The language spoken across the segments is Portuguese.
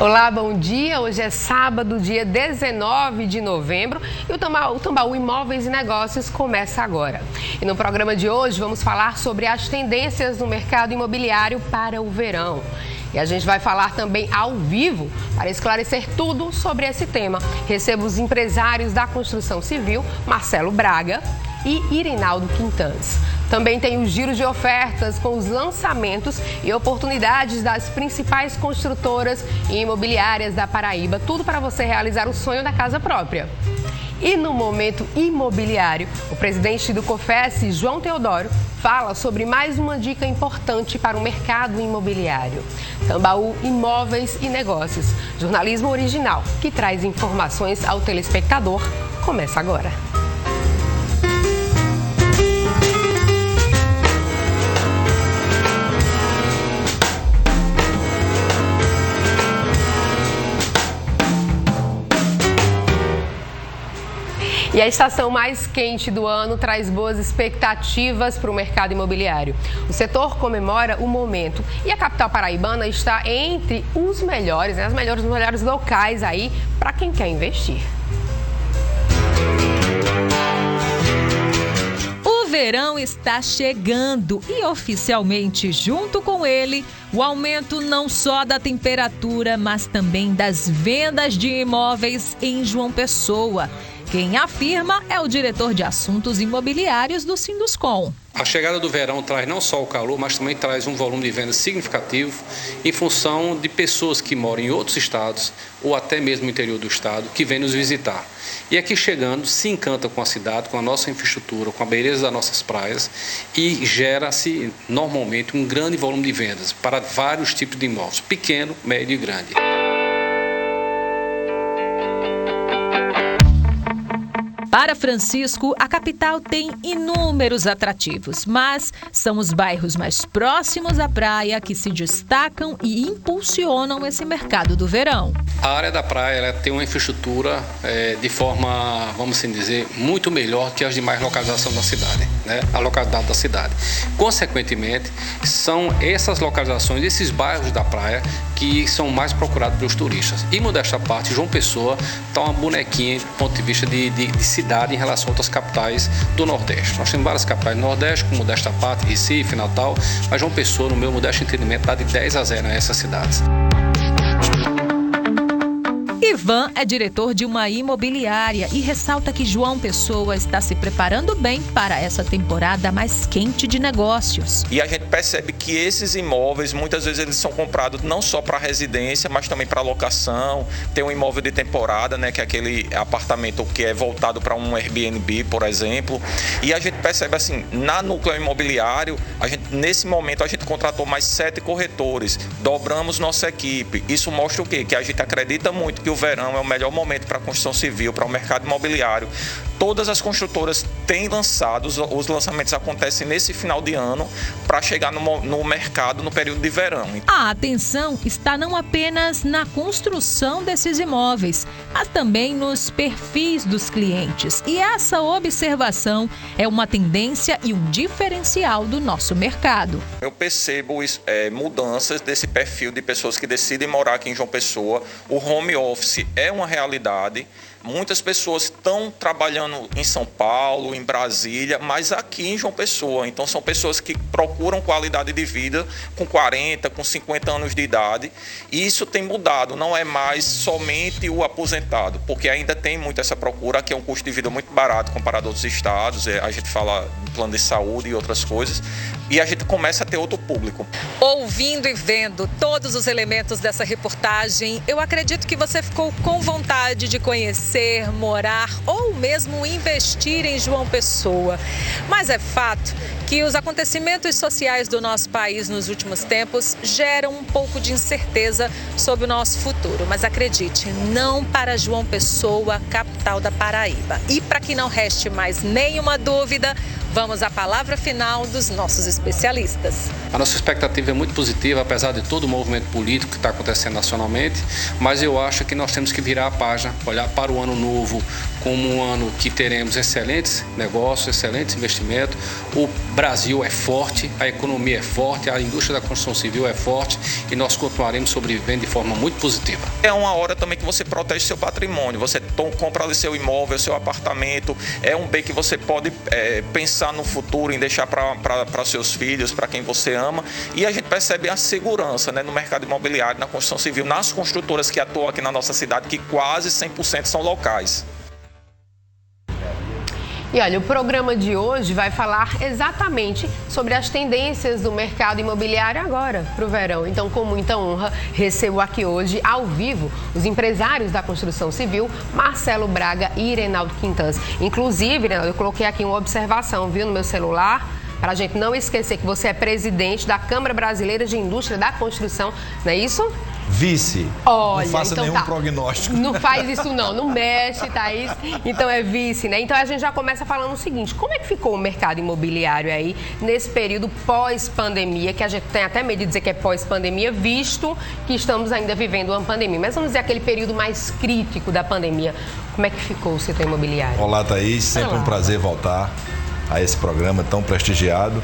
Olá, bom dia. Hoje é sábado, dia 19 de novembro e o Tambaú Imóveis e Negócios começa agora. E no programa de hoje vamos falar sobre as tendências no mercado imobiliário para o verão. E a gente vai falar também ao vivo para esclarecer tudo sobre esse tema. Recebo os empresários da construção civil, Marcelo Braga e Irinaldo Quintans. Também tem os giros de ofertas com os lançamentos e oportunidades das principais construtoras e imobiliárias da Paraíba. Tudo para você realizar o sonho da casa própria. E no Momento Imobiliário, o presidente do COFES, João Teodoro, fala sobre mais uma dica importante para o mercado imobiliário. Tambaú Imóveis e Negócios, jornalismo original que traz informações ao telespectador. Começa agora. E a estação mais quente do ano traz boas expectativas para o mercado imobiliário. O setor comemora o momento e a capital paraibana está entre os melhores, os melhores locais aí para quem quer investir. O verão está chegando e oficialmente, junto com ele, o aumento não só da temperatura, mas também das vendas de imóveis em João Pessoa. Quem afirma é o diretor de assuntos imobiliários do Sinduscom. A chegada do verão traz não só o calor, mas também traz um volume de vendas significativo em função de pessoas que moram em outros estados ou até mesmo no interior do estado que vêm nos visitar. E aqui chegando se encanta com a cidade, com a nossa infraestrutura, com a beleza das nossas praias e gera-se normalmente um grande volume de vendas para vários tipos de imóveis, pequeno, médio e grande. Para Francisco, a capital tem inúmeros atrativos, mas são os bairros mais próximos à praia que se destacam e impulsionam esse mercado do verão. A área da praia ela tem uma infraestrutura de forma, vamos assim dizer, muito melhor que as demais localizações da cidade, a localidade da cidade. Consequentemente, são essas localizações, esses bairros da praia que são mais procurados pelos turistas. E, modesta parte, João Pessoa está uma bonequinha do ponto de vista de cidade em relação a outras capitais do Nordeste. Nós temos várias capitais do Nordeste, como modesta parte, Recife, Natal, mas João Pessoa, no meu modesto entendimento, dá de 10-0 nessas cidades. Ivan é diretor de uma imobiliária e ressalta que João Pessoa está se preparando bem para essa temporada mais quente de negócios. E a gente percebe que esses imóveis, muitas vezes eles são comprados não só para residência, mas também para locação. Tem um imóvel de temporada, que é aquele apartamento que é voltado para um Airbnb, por exemplo. E a gente percebe assim, na Núcleo Imobiliário, nesse momento a gente contratou mais 7 corretores, dobramos nossa equipe. Isso mostra o quê? Que a gente acredita muito que o verão é o melhor momento para a construção civil, para o mercado imobiliário. Todas as construtoras têm lançado, os lançamentos acontecem nesse final de ano para chegar no mercado no período de verão. A atenção está não apenas na construção desses imóveis, mas também nos perfis dos clientes. E essa observação é uma tendência e um diferencial do nosso mercado. Eu percebo mudanças desse perfil de pessoas que decidem morar aqui em João Pessoa. O home office é uma realidade. Muitas pessoas estão trabalhando em São Paulo, em Brasília, mas aqui em João Pessoa. Então são pessoas que procuram qualidade de vida com 40, com 50 anos de idade. E isso tem mudado, não é mais somente o aposentado, porque ainda tem muito essa procura. Aqui é um custo de vida muito barato comparado a outros estados. A gente fala de plano de saúde e outras coisas. E a gente começa a ter outro público. Ouvindo e vendo todos os elementos dessa reportagem, eu acredito que você ficou com vontade de conhecer, morar ou mesmo investir em João Pessoa. Mas é fato que os acontecimentos sociais do nosso país nos últimos tempos geram um pouco de incerteza sobre o nosso futuro. Mas acredite, não para João Pessoa, capital da Paraíba. E para que não reste mais nenhuma dúvida, vamos à palavra final dos nossos especialistas. A nossa expectativa é muito positiva, apesar de todo o movimento político que está acontecendo nacionalmente, mas eu acho que nós temos que virar a página, olhar para o ano novo como um ano que teremos excelentes negócios, excelentes investimentos. O Brasil é forte, a economia é forte, a indústria da construção civil é forte e nós continuaremos sobrevivendo de forma muito positiva. É uma hora também que você protege seu patrimônio, você compra ali seu imóvel, seu apartamento, é um bem que você pode pensar no futuro, em deixar para seus filhos, para quem você ama, e a gente percebe a segurança, né, no mercado imobiliário, na construção civil, nas construtoras que atuam aqui na nossa cidade, que quase 100% são locais. E olha, o programa de hoje vai falar exatamente sobre as tendências do mercado imobiliário agora para o verão. Então, com muita honra, recebo aqui hoje, ao vivo, os empresários da construção civil, Marcelo Braga e Irenaldo Quintans. Inclusive, Irenaldo, eu coloquei aqui uma observação, viu, no meu celular, para a gente não esquecer que você é presidente da Câmara Brasileira de Indústria da Construção, não é isso? Vice. Olha, não faça então nenhum prognóstico. Não faz isso não mexe, Thaís. Então é vice, né? Então a gente já começa falando o seguinte, como é que ficou o mercado imobiliário aí nesse período pós-pandemia, que a gente tem até medo de dizer que é pós-pandemia, visto que estamos ainda vivendo uma pandemia. Mas vamos dizer aquele período mais crítico da pandemia. Como é que ficou o setor imobiliário? Olá, Thaís. Sempre um prazer voltar a esse programa tão prestigiado.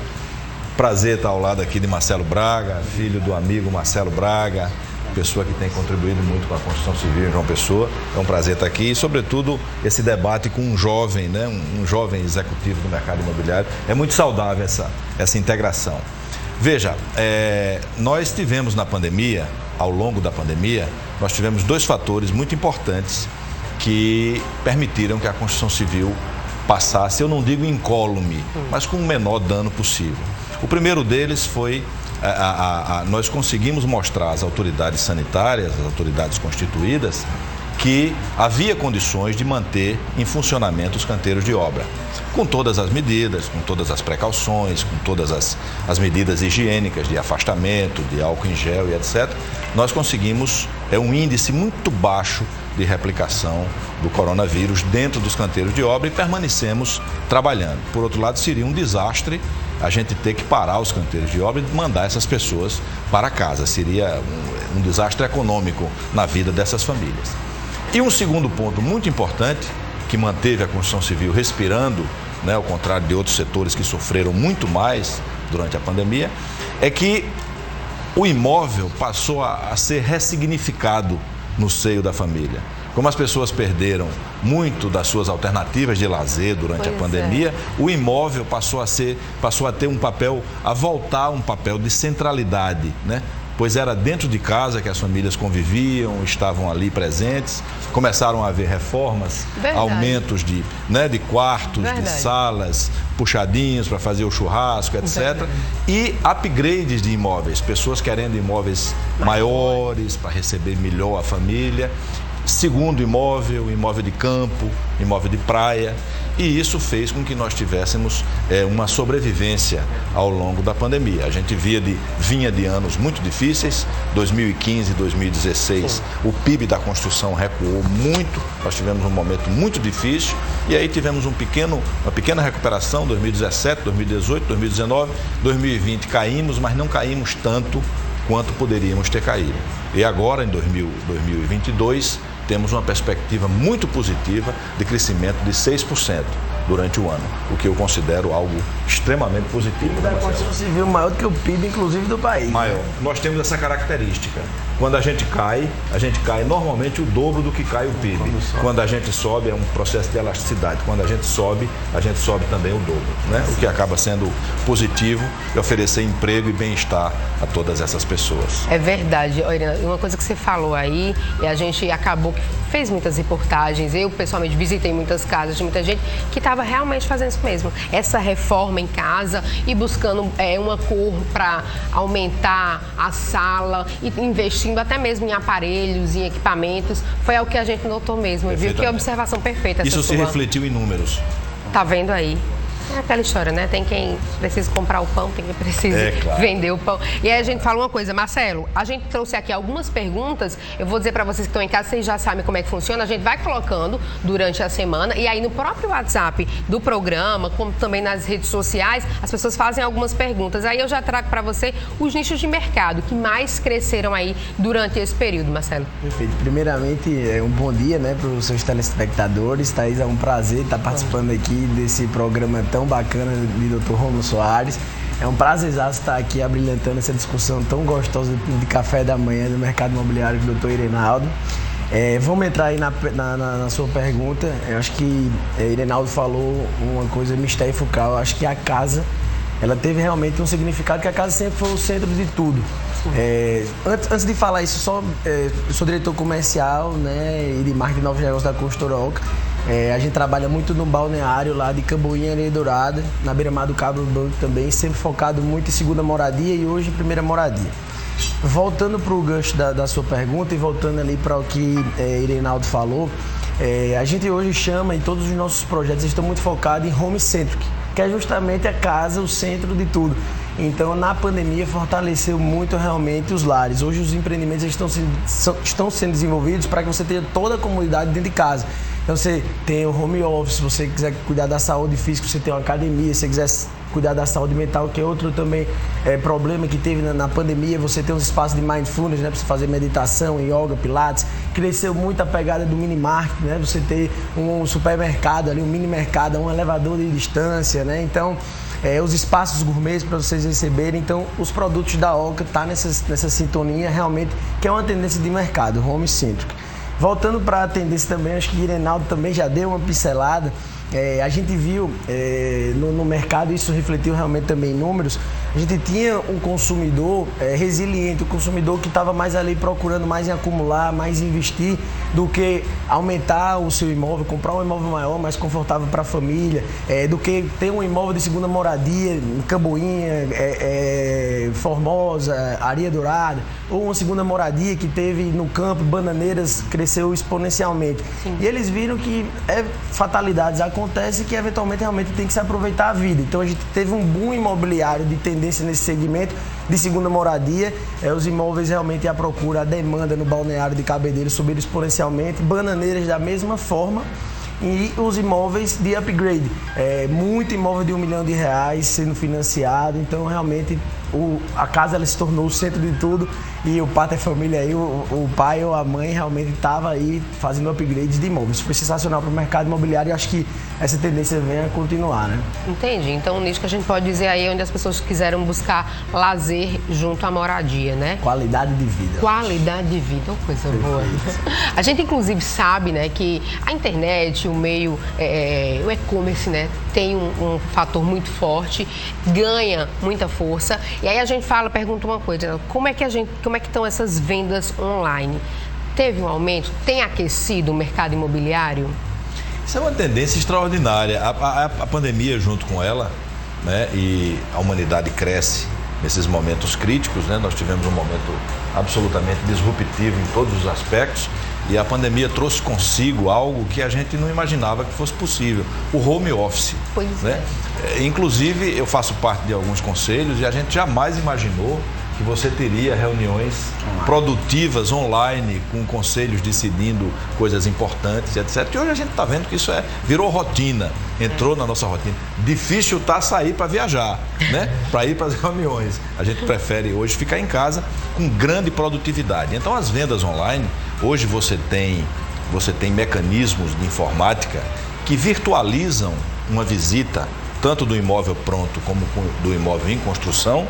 Prazer estar ao lado aqui de Marcelo Braga, filho do amigo Marcelo Braga, pessoa que tem contribuído muito com a construção civil em João Pessoa. É um prazer estar aqui e, sobretudo, esse debate com um jovem, né? Um jovem executivo do mercado imobiliário. É muito saudável essa integração. Veja, nós tivemos na pandemia, ao longo da pandemia, nós tivemos dois fatores muito importantes que permitiram que a construção civil passasse, eu não digo incólume, mas com o menor dano possível. O primeiro deles foi, nós conseguimos mostrar às autoridades sanitárias, às autoridades constituídas, que havia condições de manter em funcionamento os canteiros de obra. Com todas as medidas, com todas as precauções, com todas as medidas higiênicas de afastamento, de álcool em gel e etc., nós conseguimos um índice muito baixo de replicação do coronavírus dentro dos canteiros de obra e permanecemos trabalhando. Por outro lado, seria um desastre a gente ter que parar os canteiros de obra e mandar essas pessoas para casa. Seria um desastre econômico na vida dessas famílias. E um segundo ponto muito importante, que manteve a construção civil respirando, né, ao contrário de outros setores que sofreram muito mais durante a pandemia, é que o imóvel passou a ser ressignificado no seio da família. Como as pessoas perderam muito das suas alternativas de lazer durante a pandemia, o imóvel passou a ter um papel, a voltar a um papel de centralidade, né? Pois era dentro de casa que as famílias conviviam, estavam ali presentes, começaram a haver reformas, aumentos de quartos, de salas, puxadinhos para fazer o churrasco, etc. E upgrades de imóveis, pessoas querendo imóveis maiores para receber melhor a família. Segundo imóvel, imóvel de campo, imóvel de praia, e isso fez com que nós tivéssemos uma sobrevivência ao longo da pandemia. A gente vinha de anos muito difíceis, 2015 e 2016, o PIB da construção recuou muito, nós tivemos um momento muito difícil, e aí tivemos uma pequena recuperação, 2017, 2018, 2019, 2020 caímos, mas não caímos tanto quanto poderíamos ter caído. E agora, em 2022, temos uma perspectiva muito positiva de crescimento de 6% durante o ano, o que eu considero algo extremamente positivo. O PIB da construção civil maior do que o PIB, inclusive, do país. Maior. Nós temos essa característica. Quando a gente cai normalmente o dobro do que cai o PIB. Quando a gente sobe, é um processo de elasticidade. Quando a gente sobe também o dobro, né? O que acaba sendo positivo e oferecer emprego e bem-estar a todas essas pessoas. É verdade. Irina, uma coisa que você falou aí, e a gente fez muitas reportagens, eu pessoalmente visitei muitas casas de muita gente que estava realmente fazendo isso mesmo. Essa reforma em casa e buscando uma cor para aumentar a sala e investindo até mesmo em aparelhos, em equipamentos. Foi algo que a gente notou mesmo, viu? Que observação perfeita essa Isso sua. se refletiu em números. Tá vendo aí? É aquela história, né? Tem quem precisa comprar o pão, tem quem precisa vender o pão. E aí a gente fala uma coisa, Marcelo, a gente trouxe aqui algumas perguntas, eu vou dizer para vocês que estão em casa, vocês já sabem como é que funciona, a gente vai colocando durante a semana e aí no próprio WhatsApp do programa, como também nas redes sociais, as pessoas fazem algumas perguntas. Aí eu já trago para você os nichos de mercado que mais cresceram aí durante esse período, Marcelo. Perfeito. Primeiramente, um bom dia, né, para os seus telespectadores. Thaís, é um prazer estar participando aqui desse programa tão bacana de Dr. Romulo Soares. É um prazer estar aqui abrilhantando essa discussão tão gostosa de café da manhã do mercado imobiliário com o Dr. Irenaldo. Vamos entrar aí na sua pergunta. Eu acho que Irenaldo falou uma coisa mistério focal. Eu acho que a casa, ela teve realmente um significado, que a casa sempre foi o centro de tudo. Antes de falar isso, eu sou diretor comercial, né, e de marketing de novos negócios da Construtora Oca. A gente trabalha muito no balneário lá de Camboinha, Areia Dourada, na beira-mar do Cabo Branco também, sempre focado muito em segunda moradia e hoje em primeira moradia. Voltando para o gancho da sua pergunta e voltando ali para o que Irenaldo falou, a gente hoje chama, em todos os nossos projetos, estão muito focados em home-centric, que é justamente a casa, o centro de tudo. Então, na pandemia, fortaleceu muito realmente os lares. Hoje, os empreendimentos estão sendo desenvolvidos para que você tenha toda a comunidade dentro de casa. Então, você tem o home office, se você quiser cuidar da saúde física, você tem uma academia, se você quiser cuidar da saúde mental, que é outro também problema que teve na pandemia, você tem uns espaços de mindfulness, né, para você fazer meditação, yoga, pilates. Cresceu muito a pegada do mini market, né, você ter um supermercado ali, um mini mercado, um elevador de distância, né, então os espaços gourmets para vocês receberem. Então, os produtos da Oca estão nessa sintonia realmente, que é uma tendência de mercado, home-centric. Voltando para a tendência também, acho que o Irenaldo também já deu uma pincelada. A gente viu no mercado, isso refletiu realmente também em números, a gente tinha um consumidor resiliente, um consumidor que estava mais ali procurando mais em acumular, mais em investir, do que aumentar o seu imóvel, comprar um imóvel maior, mais confortável para a família, do que ter um imóvel de segunda moradia em Camboinha, Formosa, Areia Dourada, ou uma segunda moradia que teve no campo, Bananeiras, cresceu exponencialmente. Sim. E eles viram que fatalidades acontecem, que eventualmente realmente tem que se aproveitar a vida. Então a gente teve um boom imobiliário de tendência nesse segmento de segunda moradia. Os imóveis realmente à procura, a demanda no balneário de Cabedelo subiram exponencialmente, Bananeiras da mesma forma. E os imóveis de upgrade, muito imóvel de R$1 milhão sendo financiado. Então realmente a casa ela se tornou o centro de tudo, e o Pátria Família aí, o pai ou a mãe realmente estava aí fazendo upgrades de imóveis. Foi sensacional para o mercado imobiliário, e acho que essa tendência vem a continuar, né? Entendi. Então, nisso que a gente pode dizer aí, onde as pessoas quiseram buscar lazer junto à moradia, né? Qualidade de vida. Qualidade de vida, uma coisa boa. A gente, inclusive, sabe, né, que a internet, o meio, o e-commerce, né, tem um fator muito forte, ganha muita força. E aí a gente pergunta uma coisa, como é que estão essas vendas online? Teve um aumento? Tem aquecido o mercado imobiliário? Isso é uma tendência extraordinária. A pandemia junto com ela, né, e a humanidade cresce nesses momentos críticos, né? Nós tivemos um momento absolutamente disruptivo em todos os aspectos, e a pandemia trouxe consigo algo que a gente não imaginava que fosse possível, o home office. Pois né? Inclusive, eu faço parte de alguns conselhos, e a gente jamais imaginou que você teria reuniões produtivas online, com conselhos decidindo coisas importantes, etc. E hoje a gente está vendo que isso virou rotina, entrou na nossa rotina. Difícil está sair para viajar, né? Para ir para as reuniões. A gente prefere hoje ficar em casa com grande produtividade. Então, as vendas online, hoje você tem mecanismos de informática que virtualizam uma visita, tanto do imóvel pronto como do imóvel em construção,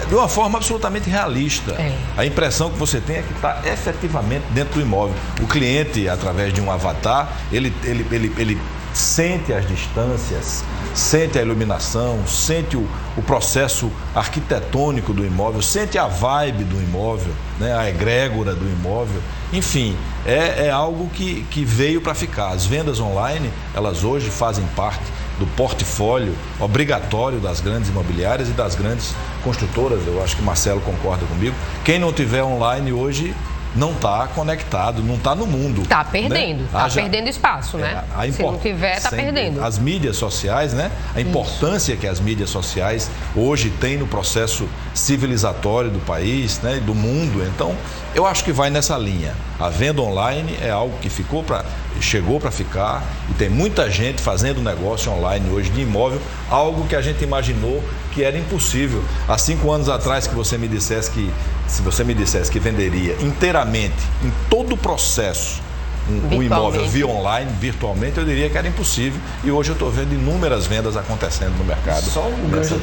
de uma forma absolutamente realista. A impressão que você tem é que está efetivamente dentro do imóvel. O cliente, através de um avatar, ele sente as distâncias, sente a iluminação, sente o processo arquitetônico do imóvel, sente a vibe do imóvel, né? A egrégora do imóvel. Enfim, é algo que veio para ficar. As vendas online, elas hoje fazem parte do portfólio obrigatório das grandes imobiliárias e das grandes construtoras. Eu acho que Marcelo concorda comigo. Quem não tiver online hoje não está conectado, não está no mundo. Está perdendo, né? está perdendo espaço, né? Se não tiver, está perdendo. As mídias sociais, né? A importância que as mídias sociais hoje têm no processo civilizatório do país, né? E do mundo. Então, eu acho que vai nessa linha. A venda online é algo que chegou para ficar e tem muita gente fazendo negócio online hoje de imóvel, algo que a gente imaginou que era impossível. Há 5 anos atrás que você me dissesse se você me dissesse que venderia inteiramente, em todo o processo, um imóvel via online, virtualmente, eu diria que era impossível. E hoje eu estou vendo inúmeras vendas acontecendo no mercado. Só um gancho,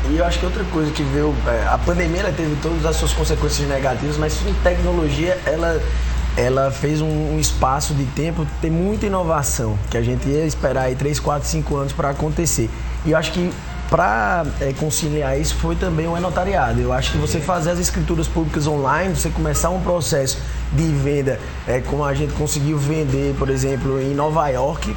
e eu acho que outra coisa que veio, a pandemia ela teve todas as suas consequências negativas, mas em tecnologia ela fez um espaço de tempo, tem muita inovação, que a gente ia esperar aí 3, 4, 5 anos para acontecer. E eu acho que para conciliar isso foi também o e-notariado. Eu acho que você fazer as escrituras públicas online, você começar um processo de venda, como a gente conseguiu vender, por exemplo, em Nova York,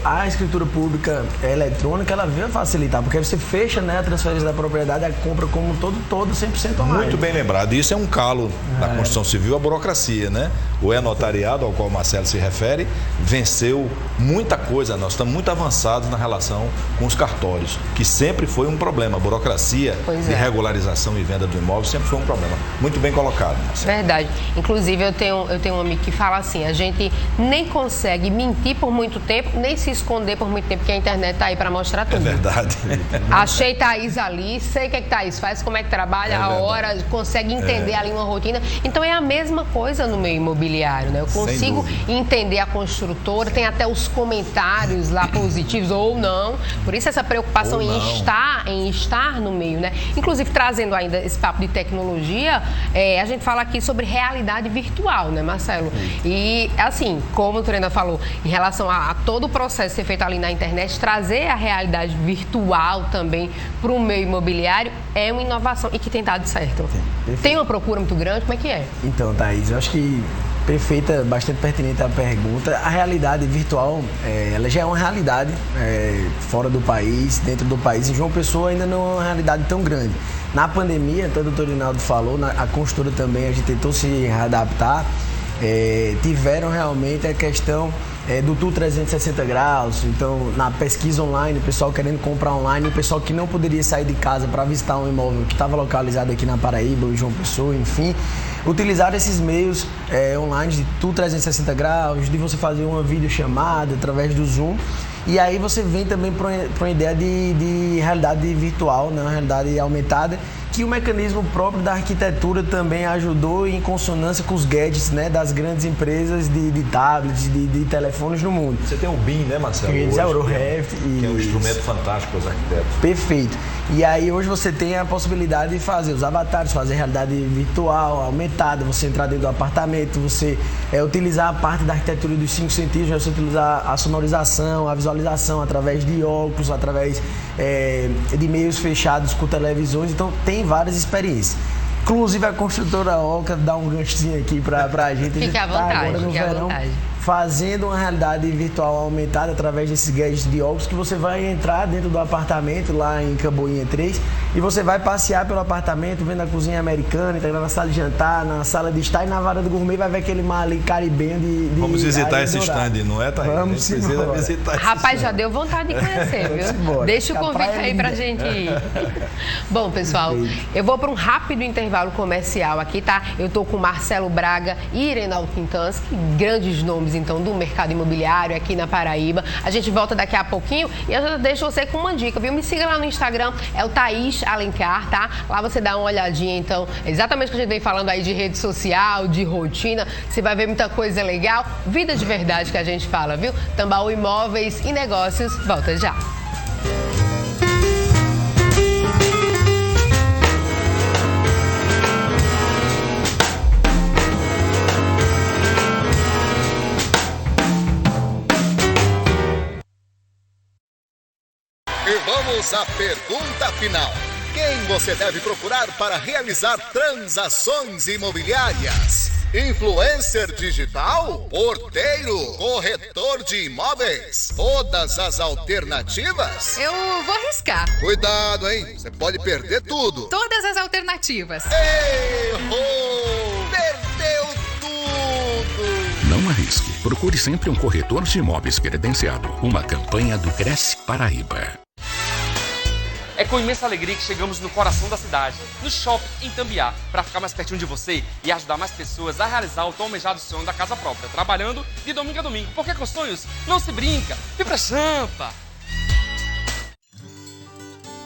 a escritura pública eletrônica, ela veio facilitar, porque você fecha, né, a transferência da propriedade, a compra como todo 100% online. Muito bem lembrado. Isso é um calo da Constituição Civil, a burocracia, né? O e-notariado, ao qual o Marcelo se refere, venceu muita coisa. Nós estamos muito avançados na relação com os cartórios, que sempre foi um problema. A burocracia de regularização e venda do imóvel sempre foi um problema. Muito bem colocado, Marcelo. Verdade. Inclusive, eu tenho um amigo que fala assim, a gente nem consegue mentir por muito tempo, nem se esconder por muito tempo, porque a internet tá aí para mostrar tudo. É verdade. Achei Thaís ali, sei o que Thaís faz, como é que trabalha, a hora, consegue entender ali uma rotina. Então é a mesma coisa no meio imobiliário, né? Eu consigo entender a construtora, tem até os comentários lá positivos ou não. Por isso essa preocupação em estar no meio, né? Inclusive, trazendo ainda esse papo de tecnologia, a gente fala aqui sobre realidade virtual, né, Marcelo? E assim, como o Turena falou, em relação a todo o processo ser feito ali na internet, trazer a realidade virtual também para o meio imobiliário é uma inovação e que tem dado certo. Tem uma procura muito grande, como é que é? Então, Thaís, eu acho que perfeita, bastante pertinente a pergunta. A realidade virtual, ela já é uma realidade fora do país, dentro do país. Em João Pessoa ainda não é uma realidade tão grande. Na pandemia, até o doutor Rinaldo falou, a construtora também, a gente tentou se readaptar, tiveram realmente a questão do tour 360 graus, então na pesquisa online, o pessoal querendo comprar online, o pessoal que não poderia sair de casa para visitar um imóvel que estava localizado aqui na Paraíba, ou em João Pessoa, enfim, utilizar esses meios online de tour 360 graus, de você fazer uma videochamada através do Zoom. E aí você vem também para uma ideia de realidade virtual, né? Uma realidade aumentada, que o mecanismo próprio da arquitetura também ajudou em consonância com os gadgets, né, das grandes empresas de tablets, de telefones no mundo. Você tem o BIM, né, Marcelo? Que é o Euroref. Que é um instrumento fantástico para os arquitetos. Perfeito. E aí hoje você tem a possibilidade de fazer os avatares, fazer realidade virtual, aumentada, você entrar dentro do apartamento, você utilizar a parte da arquitetura dos 5 sentidos, você utilizar a sonorização, a visualização através de óculos, através de meios fechados com televisões, então tem várias experiências. Inclusive a construtora Oca dá um ganchinho aqui pra gente. Fique à vontade, agora no verão, fazendo uma realidade virtual aumentada através desses gadgets de óculos, que você vai entrar dentro do apartamento lá em Camboinha 3 e você vai passear pelo apartamento, vendo a cozinha americana, entrar na sala de jantar, na sala de estar e na varanda gourmet vai ver aquele mar ali caribenho de Vamos visitar esse stand, não é, Thaís? Vamos precisa visitar esse Rapaz, stand. já deu vontade de conhecer, viu? Deixa o convite aí pra gente ir. Bom, pessoal, eu vou para um rápido intervalo comercial aqui, tá? Eu tô com Marcelo Braga e Reinaldo Quintanski, grandes nomes então do mercado imobiliário aqui na Paraíba. A gente volta daqui a pouquinho e eu já deixo você com uma dica, viu? Me siga lá no Instagram, é o Thaís Alencar, tá? Lá você dá uma olhadinha, então, exatamente o que a gente vem falando aí de rede social, de rotina, você vai ver muita coisa legal, vida de verdade que a gente fala, viu? Tambaú Imóveis e Negócios, volta já. E vamos à pergunta final. Quem você deve procurar para realizar transações imobiliárias? Influencer digital? Porteiro? Corretor de imóveis? Todas as alternativas? Eu vou arriscar. Cuidado, hein? Você pode perder tudo. Todas as alternativas. Errou! Perdeu arrisque. Procure sempre um corretor de imóveis credenciado. Uma campanha do Cresce Paraíba. É com imensa alegria que chegamos no coração da cidade, no shopping em Tambiá, para ficar mais pertinho de você e ajudar mais pessoas a realizar o tão almejado sonho da casa própria, trabalhando de domingo a domingo. Porque com sonhos não se brinca. Vibra Champa!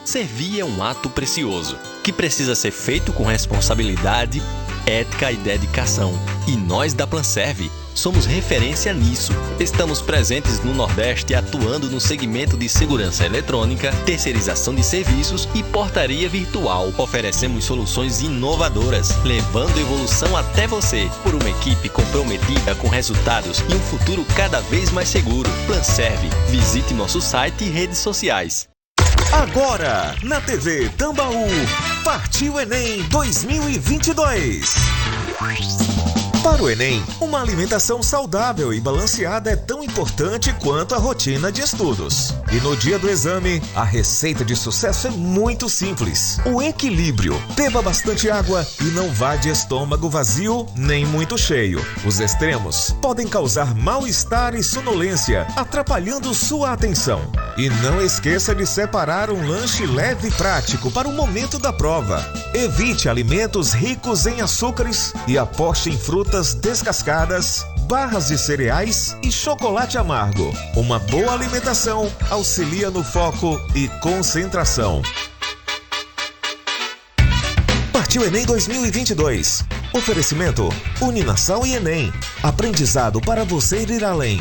Servir é um ato precioso, que precisa ser feito com responsabilidade, ética e dedicação. E nós da Planserve somos referência nisso. Estamos presentes no Nordeste atuando no segmento de segurança eletrônica, terceirização de serviços e portaria virtual. Oferecemos soluções inovadoras, levando evolução até você, por uma equipe comprometida com resultados e um futuro cada vez mais seguro. Planserve. Visite nosso site e redes sociais. Agora, na TV Tambaú, partiu Enem 2022. Para o Enem, uma alimentação saudável e balanceada é tão importante quanto a rotina de estudos. E no dia do exame, a receita de sucesso é muito simples. O equilíbrio. Beba bastante água e não vá de estômago vazio nem muito cheio. Os extremos podem causar mal-estar e sonolência, atrapalhando sua atenção. E não esqueça de separar um lanche leve e prático para o momento da prova. Evite alimentos ricos em açúcares e aposte em frutas descascadas, barras de cereais e chocolate amargo. Uma boa alimentação auxilia no foco e concentração. Partiu Enem 2022. Oferecimento Uninasal e Enem. Aprendizado para você ir além.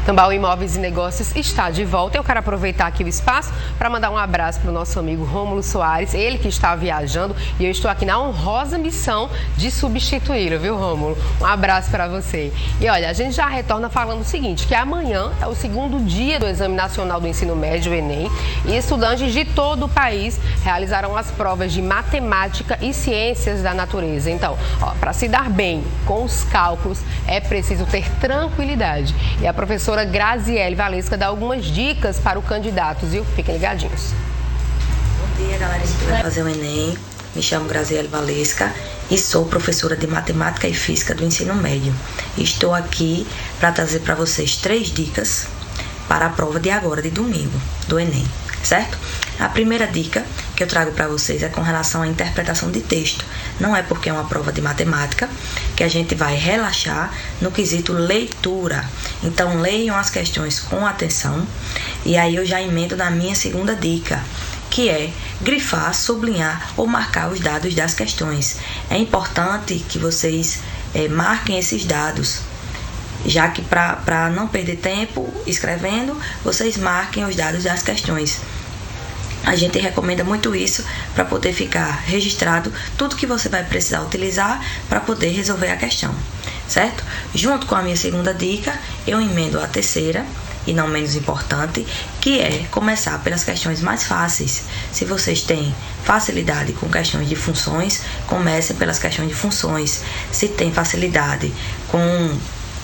Tambaú Imóveis e Negócios está de volta. Eu quero aproveitar aqui o espaço para mandar um abraço para o nosso amigo Rômulo Soares, ele que está viajando e eu estou aqui na honrosa missão de substituí-lo, viu, Rômulo? Um abraço para você. E olha, a gente já retorna falando o seguinte, que amanhã é o segundo dia do Exame Nacional do Ensino Médio, o Enem, e estudantes de todo o país realizarão as provas de matemática e ciências da natureza. Então, para se dar bem com os cálculos, é preciso ter tranquilidade. E a professora Graziele Valesca dá algumas dicas para os candidatos, viu? Fiquem ligadinhos. Bom dia, galera que vai fazer o Enem. Me chamo Graziele Valesca e sou professora de Matemática e Física do Ensino Médio. Estou aqui para trazer para vocês 3 dicas para a prova de agora, de domingo, do Enem, certo? A primeira dica que eu trago para vocês é com relação à interpretação de texto. Não é porque é uma prova de matemática que a gente vai relaxar no quesito leitura. Então, leiam as questões com atenção. E aí eu já emendo na minha segunda dica, que é grifar, sublinhar ou marcar os dados das questões. É importante que vocês marquem esses dados, já que para não perder tempo escrevendo, vocês marquem os dados das questões. A gente recomenda muito isso para poder ficar registrado tudo que você vai precisar utilizar para poder resolver a questão, certo? Junto com a minha segunda dica, eu emendo a terceira, e não menos importante, que é começar pelas questões mais fáceis. Se vocês têm facilidade com questões de funções, comecem pelas questões de funções. Se tem facilidade com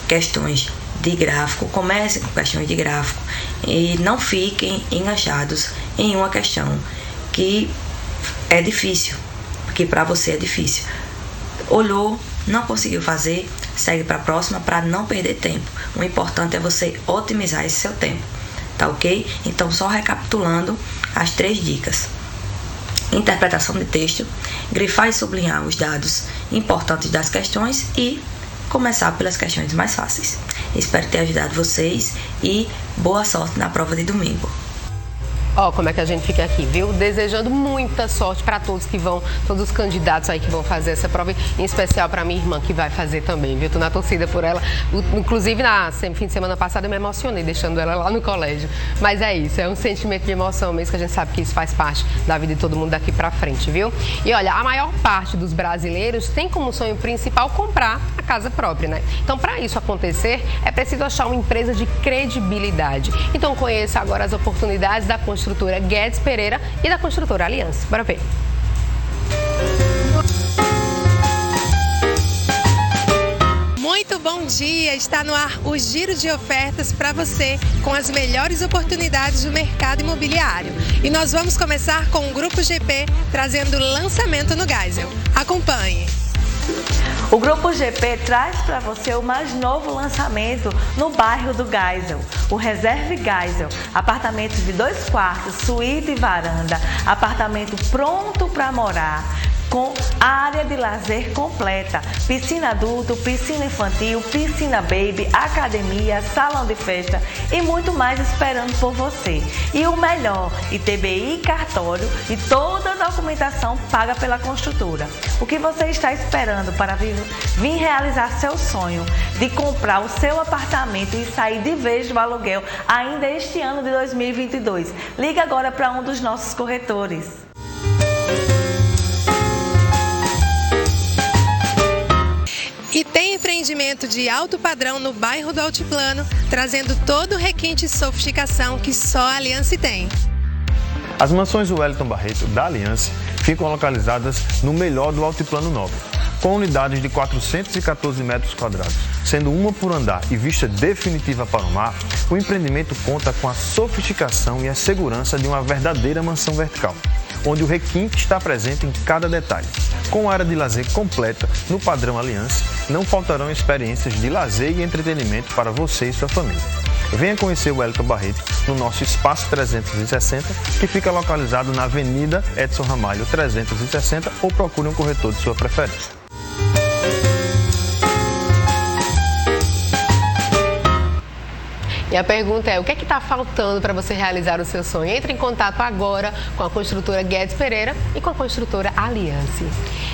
questões de gráfico, comecem com questões de gráfico e não fiquem enganchados em uma questão que é difícil, porque para você é difícil. Olhou, não conseguiu fazer, segue para a próxima para não perder tempo. O importante é você otimizar esse seu tempo, tá ok? Então, só recapitulando as 3 dicas. Interpretação de texto, grifar e sublinhar os dados importantes das questões e começar pelas questões mais fáceis. Espero ter ajudado vocês e boa sorte na prova de domingo. Como é que a gente fica aqui, viu? Desejando muita sorte para todos que vão, todos os candidatos aí que vão fazer essa prova, em especial para minha irmã que vai fazer também, viu? Tô na torcida por ela. Inclusive, fim de semana passada eu me emocionei deixando ela lá no colégio. Mas é isso, é um sentimento de emoção mesmo, que a gente sabe que isso faz parte da vida de todo mundo daqui para frente, viu? E olha, a maior parte dos brasileiros tem como sonho principal comprar a casa própria, né? Então, para isso acontecer, é preciso achar uma empresa de credibilidade. Então, conheça agora as oportunidades da construtora Guedes Pereira e da construtora Aliança. Bora ver. bom dia! Está no ar o Giro de Ofertas para você, com as melhores oportunidades do mercado imobiliário. E nós vamos começar com o Grupo GP, trazendo o lançamento no Geisel. Acompanhe! O Grupo GP traz para você o mais novo lançamento no bairro do Geisel, o Reserve Geisel. Apartamentos de 2 quartos, suíte e varanda, apartamento pronto para morar, com área de lazer completa, piscina adulto, piscina infantil, piscina baby, academia, salão de festa e muito mais esperando por você. E o melhor, ITBI, cartório e toda a documentação paga pela construtora. O que você está esperando para vir realizar seu sonho de comprar o seu apartamento e sair de vez do aluguel ainda este ano de 2022? Liga agora para um dos nossos corretores. E tem empreendimento de alto padrão no bairro do Altiplano, trazendo todo o requinte e sofisticação que só a Aliança tem. As mansões Wellington Barreto da Aliança ficam localizadas no melhor do Altiplano Novo, com unidades de 414 metros quadrados, sendo uma por andar e vista definitiva para o mar. O empreendimento conta com a sofisticação e a segurança de uma verdadeira mansão vertical, onde o requinte está presente em cada detalhe. Com área de lazer completa no padrão Aliança, não faltarão experiências de lazer e entretenimento para você e sua família. Venha conhecer o Wellington Barreto no nosso Espaço 360, que fica localizado na Avenida Edson Ramalho 360, ou procure um corretor de sua preferência. E a pergunta é, o que é que está faltando para você realizar o seu sonho? Entre em contato agora com a construtora Guedes Pereira e com a construtora Aliança.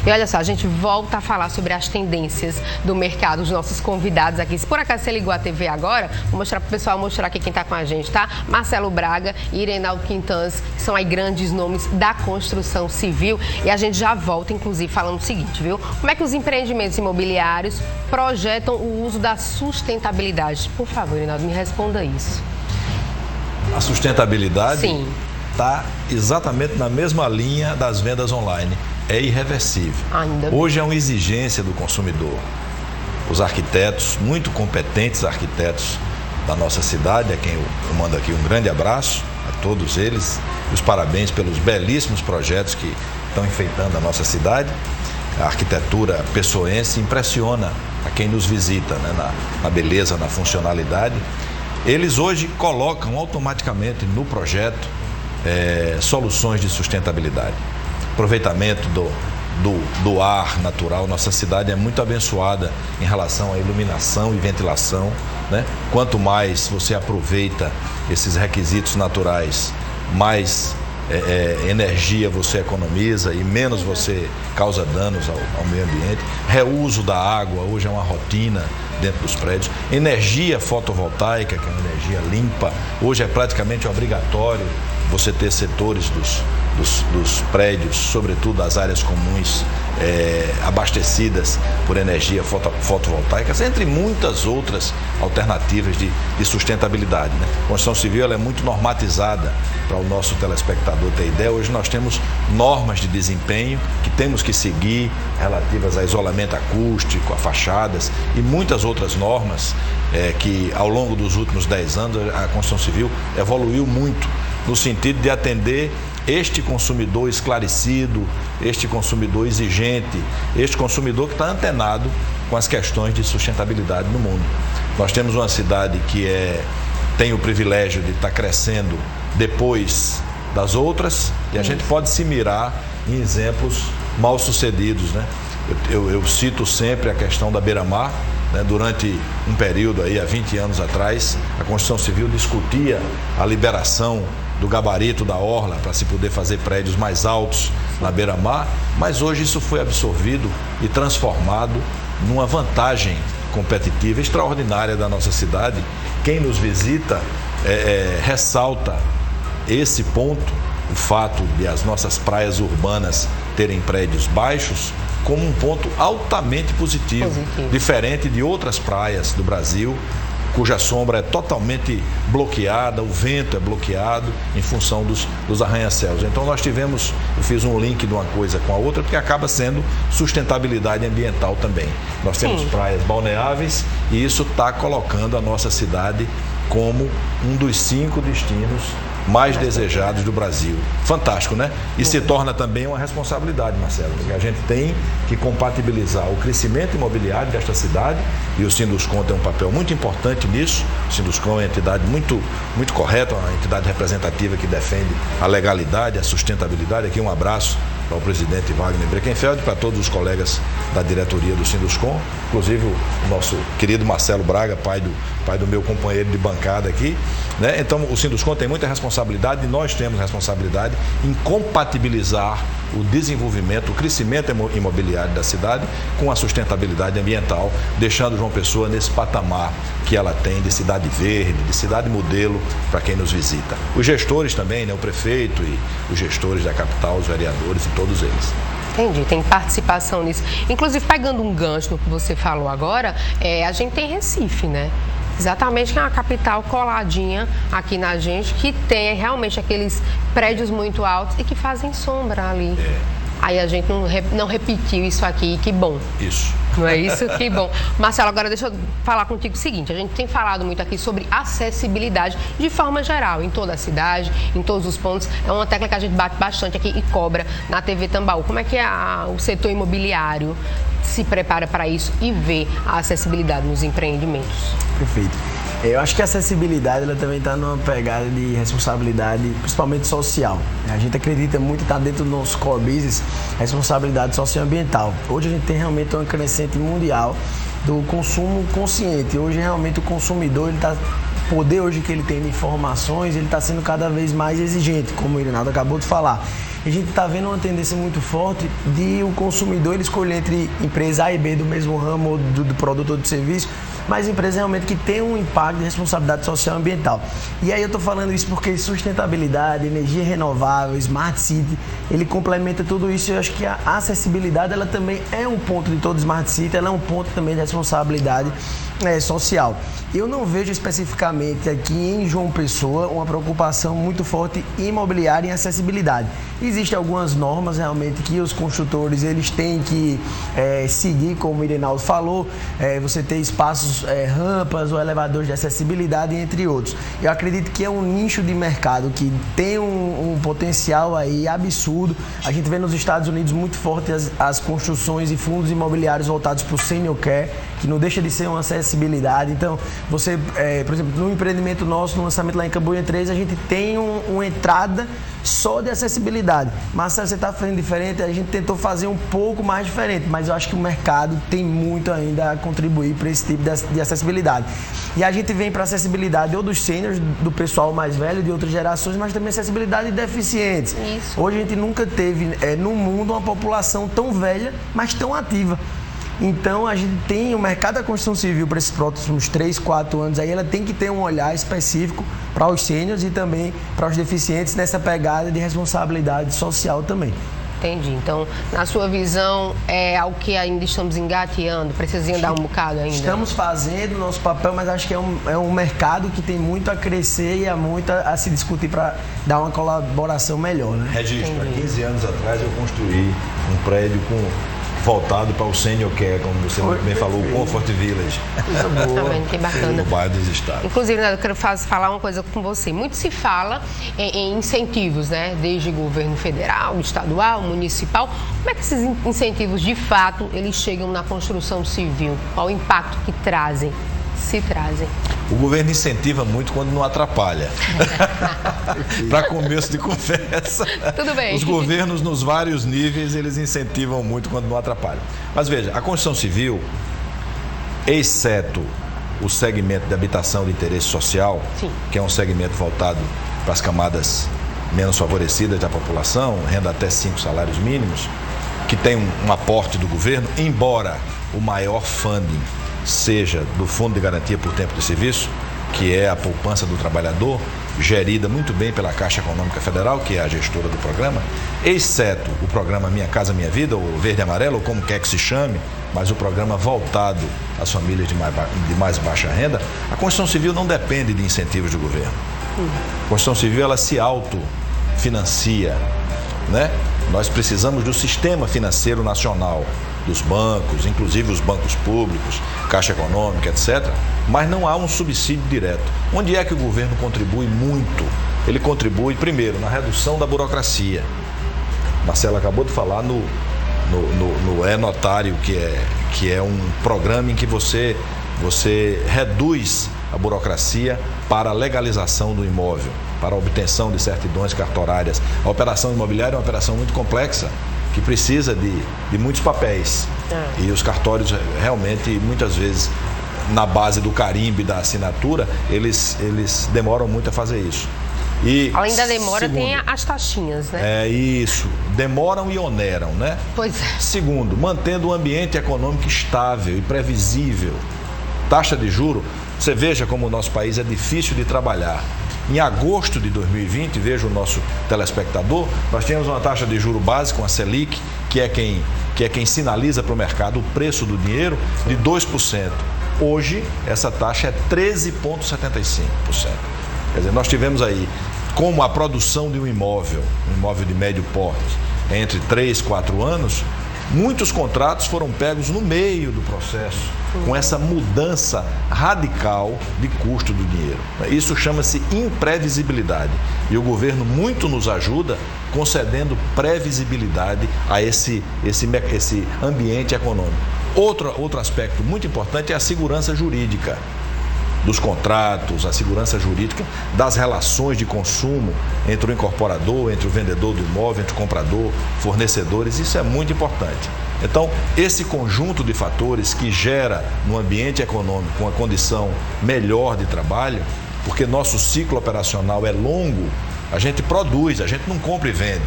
E olha só, a gente volta a falar sobre as tendências do mercado, os nossos convidados aqui. Se por acaso você ligou a TV agora, vou mostrar para o pessoal, mostrar aqui quem está com a gente, tá? Marcelo Braga e Irenaldo Quintans, que são aí grandes nomes da construção civil. E a gente já volta, inclusive, falando o seguinte, viu? Como é que os empreendimentos imobiliários projetam o uso da sustentabilidade? Por favor, Irenaldo, me responda isso. A sustentabilidade Sim. está exatamente na mesma linha das vendas online. É irreversível. Hoje é uma exigência do consumidor. Os arquitetos, muito competentes arquitetos da nossa cidade, a quem eu mando aqui um grande abraço a todos eles, e os parabéns pelos belíssimos projetos que estão enfeitando a nossa cidade. A arquitetura pessoense impressiona a quem nos visita, né, na beleza, na funcionalidade. Eles hoje colocam automaticamente no projeto soluções de sustentabilidade. Aproveitamento do ar natural. Nossa cidade é muito abençoada em relação à iluminação e ventilação, né? Quanto mais você aproveita esses requisitos naturais, mais energia você economiza e menos você causa danos ao meio ambiente. Reuso da água hoje é uma rotina dentro dos prédios. Energia fotovoltaica, que é uma energia limpa, hoje é praticamente obrigatório você ter setores dos prédios, sobretudo das áreas comuns, abastecidas por energia fotovoltaica, entre muitas outras alternativas de sustentabilidade, né? A construção civil ela é muito normatizada, para o nosso telespectador ter ideia. Hoje nós temos normas de desempenho que temos que seguir, relativas a isolamento acústico, a fachadas e muitas outras normas que ao longo dos últimos 10 anos a construção civil evoluiu muito no sentido de atender este consumidor esclarecido, este consumidor exigente, este consumidor que está antenado com as questões de sustentabilidade no mundo. Nós temos uma cidade que tem o privilégio de estar crescendo depois das outras e a gente pode se mirar em exemplos mal sucedidos, né? Eu cito sempre a questão da beira-mar, né? Durante um período aí, há 20 anos atrás, a construção civil discutia a liberação do gabarito da orla para se poder fazer prédios mais altos na beira-mar, mas hoje isso foi absorvido e transformado numa vantagem competitiva extraordinária da nossa cidade. Quem nos visita ressalta esse ponto, o fato de as nossas praias urbanas terem prédios baixos, como um ponto altamente positivo. Diferente de outras praias do Brasil, cuja sombra é totalmente bloqueada, o vento é bloqueado em função dos arranha-céus. Então eu fiz um link de uma coisa com a outra, porque acaba sendo sustentabilidade ambiental também. Nós temos praias balneáveis e isso está colocando a nossa cidade como um dos 5 destinos mais desejados do Brasil. Fantástico, né? E se torna também uma responsabilidade, Marcelo, porque a gente tem que compatibilizar o crescimento imobiliário desta cidade, e o Sinduscon tem um papel muito importante nisso. O Sinduscon é uma entidade muito correta, uma entidade representativa que defende a legalidade, a sustentabilidade. Aqui um abraço para o presidente Wagner Breckenfeld, para todos os colegas da diretoria do Sinduscon, inclusive o nosso querido Marcelo Braga, pai do meu companheiro de bancada aqui, né? Então o Sinduscon tem muita responsabilidade e nós temos responsabilidade em compatibilizar o desenvolvimento, o crescimento imobiliário da cidade com a sustentabilidade ambiental, deixando João Pessoa nesse patamar que ela tem de cidade verde, de cidade modelo para quem nos visita. Os gestores também, né? O prefeito e os gestores da capital, os vereadores e todos eles. Entendi, tem participação nisso. Inclusive, pegando um gancho no que você falou agora, a gente tem Recife, né? Exatamente, que é uma capital coladinha aqui na gente, que tem realmente aqueles prédios muito altos e que fazem sombra ali. Aí a gente não repetiu isso aqui, que bom. Isso. Não é isso? Que bom. Marcelo, agora deixa eu falar contigo o seguinte, a gente tem falado muito aqui sobre acessibilidade de forma geral, em toda a cidade, em todos os pontos. É uma tecla que a gente bate bastante aqui e cobra na TV Tambaú. Como é que o setor imobiliário se prepara para isso e vê a acessibilidade nos empreendimentos? Perfeito. Eu acho que a acessibilidade ela também está numa pegada de responsabilidade, principalmente social. A gente acredita muito, está dentro do nosso core business, responsabilidade socioambiental. Hoje a gente tem realmente uma crescente mundial do consumo consciente. Hoje realmente o consumidor, o poder hoje que ele tem de informações, ele está sendo cada vez mais exigente, como o Irinaldo acabou de falar. A gente está vendo uma tendência muito forte de o consumidor ele escolher entre empresa A e B do mesmo ramo ou do produto ou do serviço, mas empresas realmente que tem um impacto de responsabilidade social e ambiental. E aí eu estou falando isso porque sustentabilidade, energia renovável, Smart City, ele complementa tudo isso. Eu acho que a acessibilidade ela também é um ponto de todo Smart City, ela é um ponto também de responsabilidade social. Eu não vejo especificamente aqui em João Pessoa uma preocupação muito forte imobiliária em acessibilidade. Existem algumas normas realmente que os construtores eles têm que seguir, como o Irinaldo falou, você ter espaços, rampas ou elevadores de acessibilidade, entre outros. Eu acredito que é um nicho de mercado que tem um potencial aí absurdo. A gente vê nos Estados Unidos muito forte as construções e fundos imobiliários voltados para o senior care, que não deixa de ser uma acessibilidade. Então, você, por exemplo, no empreendimento nosso, no lançamento lá em Cambuinha 3, a gente tem uma entrada só de acessibilidade. Mas se você está fazendo diferente, a gente tentou fazer um pouco mais diferente, mas eu acho que o mercado tem muito ainda a contribuir para esse tipo de acessibilidade. E a gente vem para acessibilidade ou dos sêniors, do pessoal mais velho, de outras gerações, mas também acessibilidade de deficientes. Isso. Hoje a gente nunca teve no mundo uma população tão velha, mas tão ativa. Então, a gente tem o mercado da construção civil para esses próximos 3, 4 anos aí, ela tem que ter um olhar específico para os sêniors e também para os deficientes nessa pegada de responsabilidade social também. Entendi. Então, na sua visão, é algo que ainda estamos engateando, precisa dar um bocado ainda? Estamos fazendo o nosso papel, mas acho que é um mercado que tem muito a crescer e há muito a se discutir para dar uma colaboração melhor, né? Registro, há 15 anos atrás eu construí um prédio voltado para o senior care, como você muito bem falou, o Comfort Village. Que bacana. No bairro dos Estados. Inclusive, eu quero falar uma coisa com você. Muito se fala em incentivos, né? Desde governo federal, estadual, municipal. Como é que esses incentivos, de fato, eles chegam na construção civil? Qual o impacto que trazem? Se trazem. O governo incentiva muito quando não atrapalha. Para começo de conversa. Tudo bem. Os governos, nos vários níveis, eles incentivam muito quando não atrapalham. Mas veja, a construção civil, exceto o segmento de habitação de interesse social, sim, que é um segmento voltado para as camadas menos favorecidas da população, renda até 5 salários mínimos, que tem um aporte do governo, embora o maior funding seja do Fundo de Garantia por Tempo de Serviço, que é a poupança do trabalhador, gerida muito bem pela Caixa Econômica Federal, que é a gestora do programa, exceto o programa Minha Casa Minha Vida, ou Verde e Amarelo, ou como quer que se chame, mas o programa voltado às famílias de mais baixa renda, a Constituição Civil não depende de incentivos do governo. A Constituição Civil, ela se autofinancia, né? Nós precisamos do sistema financeiro nacional, dos bancos, inclusive os bancos públicos, Caixa Econômica, etc. Mas não há um subsídio direto. Onde é que o governo contribui muito? Ele contribui, primeiro, na redução da burocracia. Marcelo acabou de falar no E-Notário, que é um programa em que você reduz a burocracia para a legalização do imóvel, para a obtenção de certidões cartorárias. A operação imobiliária é uma operação muito complexa, que precisa de muitos papéis. E os cartórios realmente, muitas vezes, na base do carimbo e da assinatura, eles demoram muito a fazer isso. E, além da demora, segundo, tem as taxinhas, né? É isso, demoram e oneram, né? Pois é. Segundo, mantendo o ambiente econômico estável e previsível. Taxa de juro, você veja como o nosso país é difícil de trabalhar. Em agosto de 2020, veja o nosso telespectador, nós tínhamos uma taxa de juro básica, uma Selic, que é quem sinaliza para o mercado o preço do dinheiro, de 2%. Hoje, essa taxa é 13,75%. Quer dizer, nós tivemos aí, como a produção de um imóvel de médio porte, entre 3 e 4 anos, muitos contratos foram pegos no meio do processo, com essa mudança radical de custo do dinheiro. Isso chama-se imprevisibilidade. E o governo muito nos ajuda concedendo previsibilidade a esse ambiente econômico. Outro aspecto muito importante é a segurança jurídica dos contratos, a segurança jurídica das relações de consumo entre o incorporador, entre o vendedor do imóvel, entre o comprador, fornecedores. Isso é muito importante. Então, esse conjunto de fatores que gera no ambiente econômico uma condição melhor de trabalho, porque nosso ciclo operacional é longo, a gente produz, a gente não compra e vende.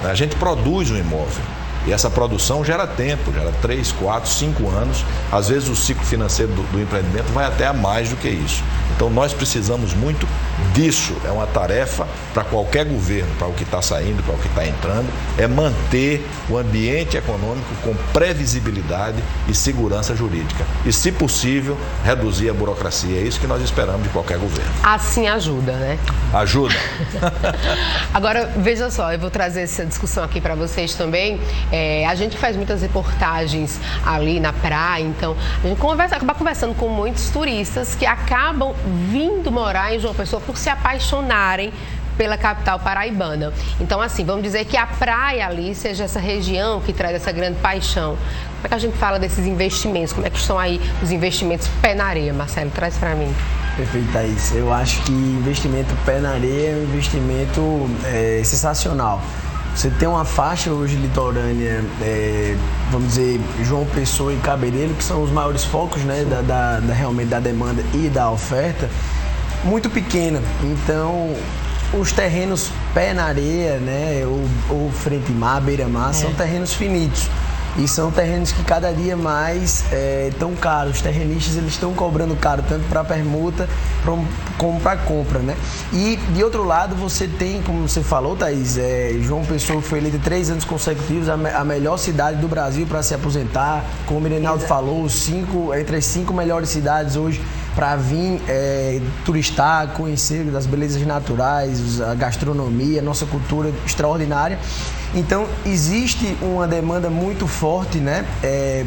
A gente produz um imóvel. E essa produção gera tempo, gera 3, 4, 5 anos. Às vezes o ciclo financeiro do empreendimento vai até a mais do que isso. Então nós precisamos muito disso. É uma tarefa para qualquer governo, para o que está saindo, para o que está entrando, é manter o ambiente econômico com previsibilidade e segurança jurídica. E, se possível, reduzir a burocracia. É isso que nós esperamos de qualquer governo. Assim ajuda, né? Ajuda. Agora, veja só, eu vou trazer essa discussão aqui para vocês também. A gente faz muitas reportagens ali na praia, então a gente acaba conversando com muitos turistas que acabam vindo morar em João Pessoa por se apaixonarem pela capital paraibana. Então, assim, vamos dizer que a praia ali seja essa região que traz essa grande paixão. Como é que a gente fala desses investimentos? Como é que estão aí os investimentos pé na areia? Marcelo, traz para mim. Perfeito, Thaís. Eu acho que investimento pé na areia é um investimento sensacional. Você tem uma faixa hoje litorânea, vamos dizer, João Pessoa e Cabedelo, que são os maiores focos, né, realmente da demanda e da oferta, muito pequena. Então, os terrenos pé na areia, né, ou frente mar, beira-mar, são terrenos finitos. E são terrenos que cada dia mais estão caros. Os terrenistas eles estão cobrando caro, tanto para permuta como para compra, né? E, de outro lado, você tem, como você falou, Thaís, João Pessoa foi eleito 3 anos consecutivos a melhor cidade do Brasil para se aposentar. Como o Reinaldo falou, entre as 5 melhores cidades hoje para vir turistar, conhecer das belezas naturais, a gastronomia, a nossa cultura extraordinária. Então, existe uma demanda muito forte, né,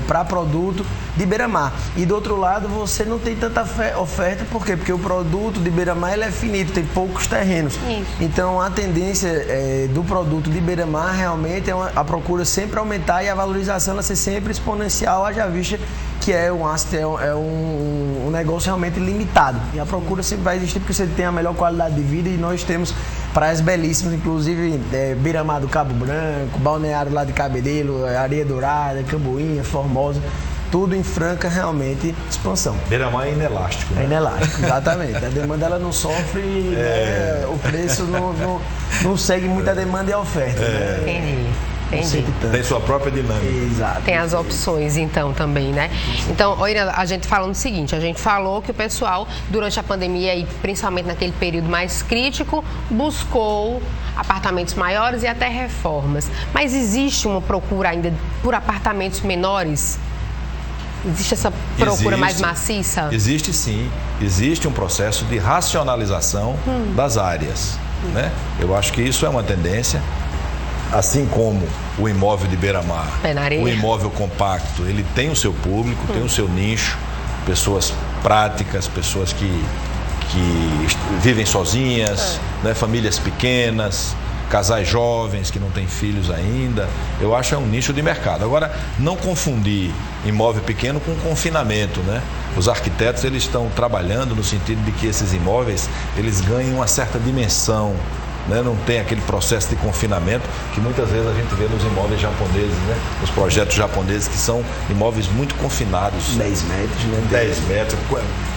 para produto de beira-mar. E, do outro lado, você não tem tanta oferta. Por quê? Porque o produto de beira-mar ele é finito, tem poucos terrenos. Isso. Então, a tendência do produto de beira-mar realmente é a procura sempre aumentar e a valorização ela ser sempre exponencial, haja vista que é um negócio realmente limitado. E a procura sempre vai existir porque você tem a melhor qualidade de vida e nós temos praias belíssimas, inclusive beira-mar do Cabo Branco, balneário lá de Cabedelo, Areia Dourada, Camboinha, Formosa, tudo em franca realmente expansão. Beira-mar é inelástico, né? É inelástico, exatamente. A demanda ela não sofre, o preço não segue muito a demanda e a oferta. Né? Entendi. Tem sua própria dinâmica. Exato. Tem as opções, então, também, né? Então, Irã, a gente falando o seguinte, a gente falou que o pessoal, durante a pandemia e principalmente naquele período mais crítico, buscou apartamentos maiores e até reformas. Mas existe uma procura ainda por apartamentos menores? Existe essa procura mais maciça? Existe sim. Existe um processo de racionalização das áreas. Né? Eu acho que isso é uma tendência. Assim como o imóvel de beira-mar, o imóvel compacto, ele tem o seu público, tem o seu nicho, pessoas práticas, pessoas que vivem sozinhas, né? Famílias pequenas, casais jovens que não têm filhos ainda. Eu acho que é um nicho de mercado. Agora, não confundir imóvel pequeno com confinamento, né? Os arquitetos, eles estão trabalhando no sentido de que esses imóveis, eles ganhem uma certa dimensão, né? Não tem aquele processo de confinamento que muitas vezes a gente vê nos imóveis japoneses, né? Nos projetos japoneses, que são imóveis muito confinados. 10 metros, né? 10 metros,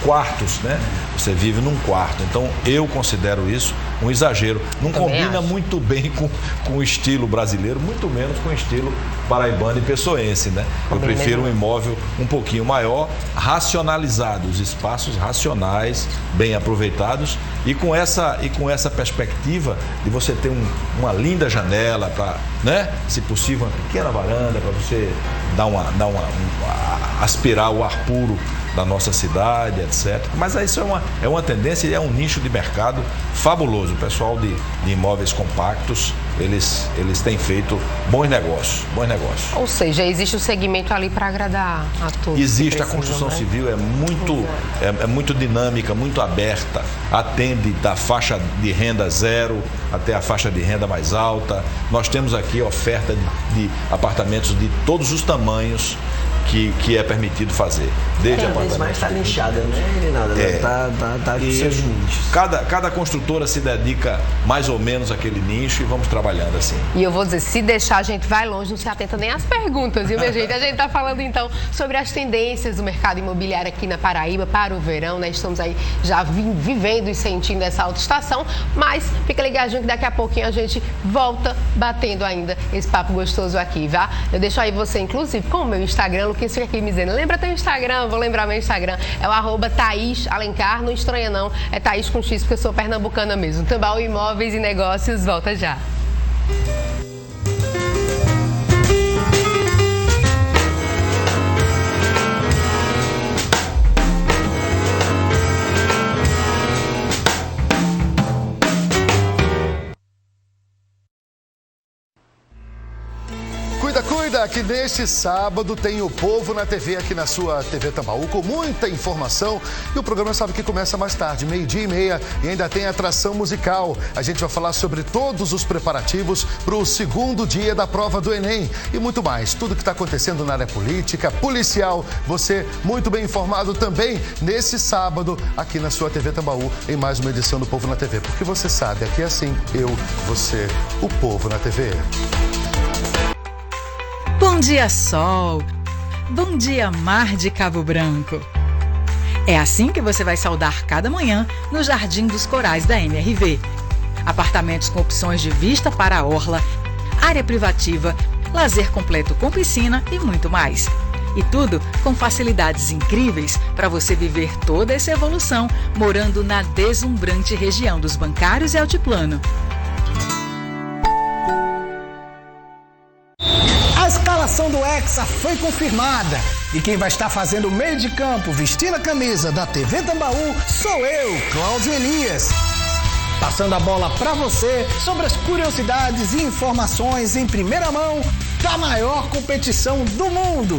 quartos, né? Você vive num quarto. Então, eu considero isso um exagero. Não combina muito bem com o estilo brasileiro, muito menos com o estilo paraibano e pessoense, né? Eu prefiro um imóvel um pouquinho maior, racionalizado, os espaços racionais, bem aproveitados e com essa perspectiva de você ter uma linda janela para, né? Se possível, uma pequena varanda para você aspirar o ar puro da nossa cidade, etc. Mas isso é uma tendência e é um nicho de mercado fabuloso. O pessoal de imóveis compactos, eles têm feito bons negócios. Ou seja, existe um segmento ali para agradar a todos. Existe, a construção civil é muito dinâmica, muito aberta, atende da faixa de renda zero até a faixa de renda mais alta. Nós temos aqui oferta de apartamentos de todos os tamanhos que é permitido fazer. Desde apartamentos. Mas está nichada, né, Reinaldo? Tá com seus nichos. Cada construtora se dedica mais ou menos àquele nicho e vamos trabalhando assim. E eu vou dizer, se deixar a gente vai longe, não se atenta nem às perguntas, viu, minha gente? A gente está falando então sobre as tendências do mercado imobiliário aqui na Paraíba para o verão, né? Estamos aí já vivendo e sentindo essa alta estação, mas fica ligadinho que daqui a pouquinho a gente volta batendo ainda esse papo gostoso aqui, tá? Eu deixo aí você, inclusive, com o meu Instagram, Luquinhas fica aqui me dizendo, lembra teu Instagram? Vou lembrar meu Instagram, é o @Thaís Alencar, não estranha não, é Thaís com X, porque eu sou pernambucana mesmo. Tambaú Imóveis e Negócios, volta já. Cuida que neste sábado tem o Povo na TV aqui na sua TV Tambaú com muita informação e o programa sabe que começa mais tarde, 12:30 e ainda tem atração musical. A gente vai falar sobre todos os preparativos para o segundo dia da prova do Enem e muito mais. Tudo que está acontecendo na área política, policial, você muito bem informado também nesse sábado aqui na sua TV Tambaú em mais uma edição do Povo na TV. Porque você sabe, aqui é assim, eu, você, o Povo na TV. Bom dia, sol! Bom dia, mar de Cabo Branco! É assim que você vai saudar cada manhã no Jardim dos Corais da MRV. Apartamentos com opções de vista para a orla, área privativa, lazer completo com piscina e muito mais. E tudo com facilidades incríveis para você viver toda essa evolução morando na deslumbrante região dos Bancários e Altiplano. A escalação do Hexa foi confirmada e quem vai estar fazendo o meio de campo, vestindo a camisa da TV Tambaú, sou eu, Cláudio Elias. Passando a bola para você sobre as curiosidades e informações em primeira mão da maior competição do mundo,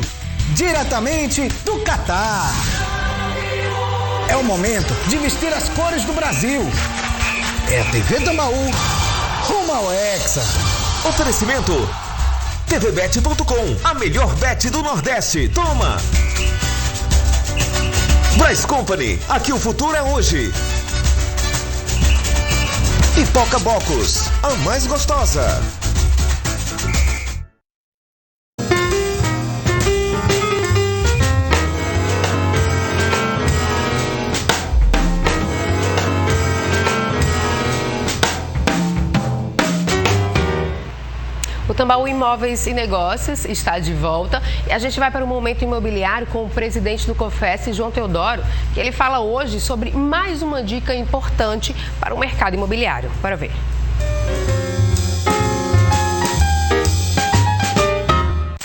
diretamente do Catar. É o momento de vestir as cores do Brasil. É a TV Tambaú, rumo ao Hexa. Oferecimento tvbet.com, a melhor bet do Nordeste. Toma! Bryce Company, aqui o futuro é hoje. Pipoca Bocos, a mais gostosa. O Tambaú Imóveis e Negócios está de volta e a gente vai para o Momento Imobiliário com o presidente do COFES, João Teodoro, que ele fala hoje sobre mais uma dica importante para o mercado imobiliário. Bora ver.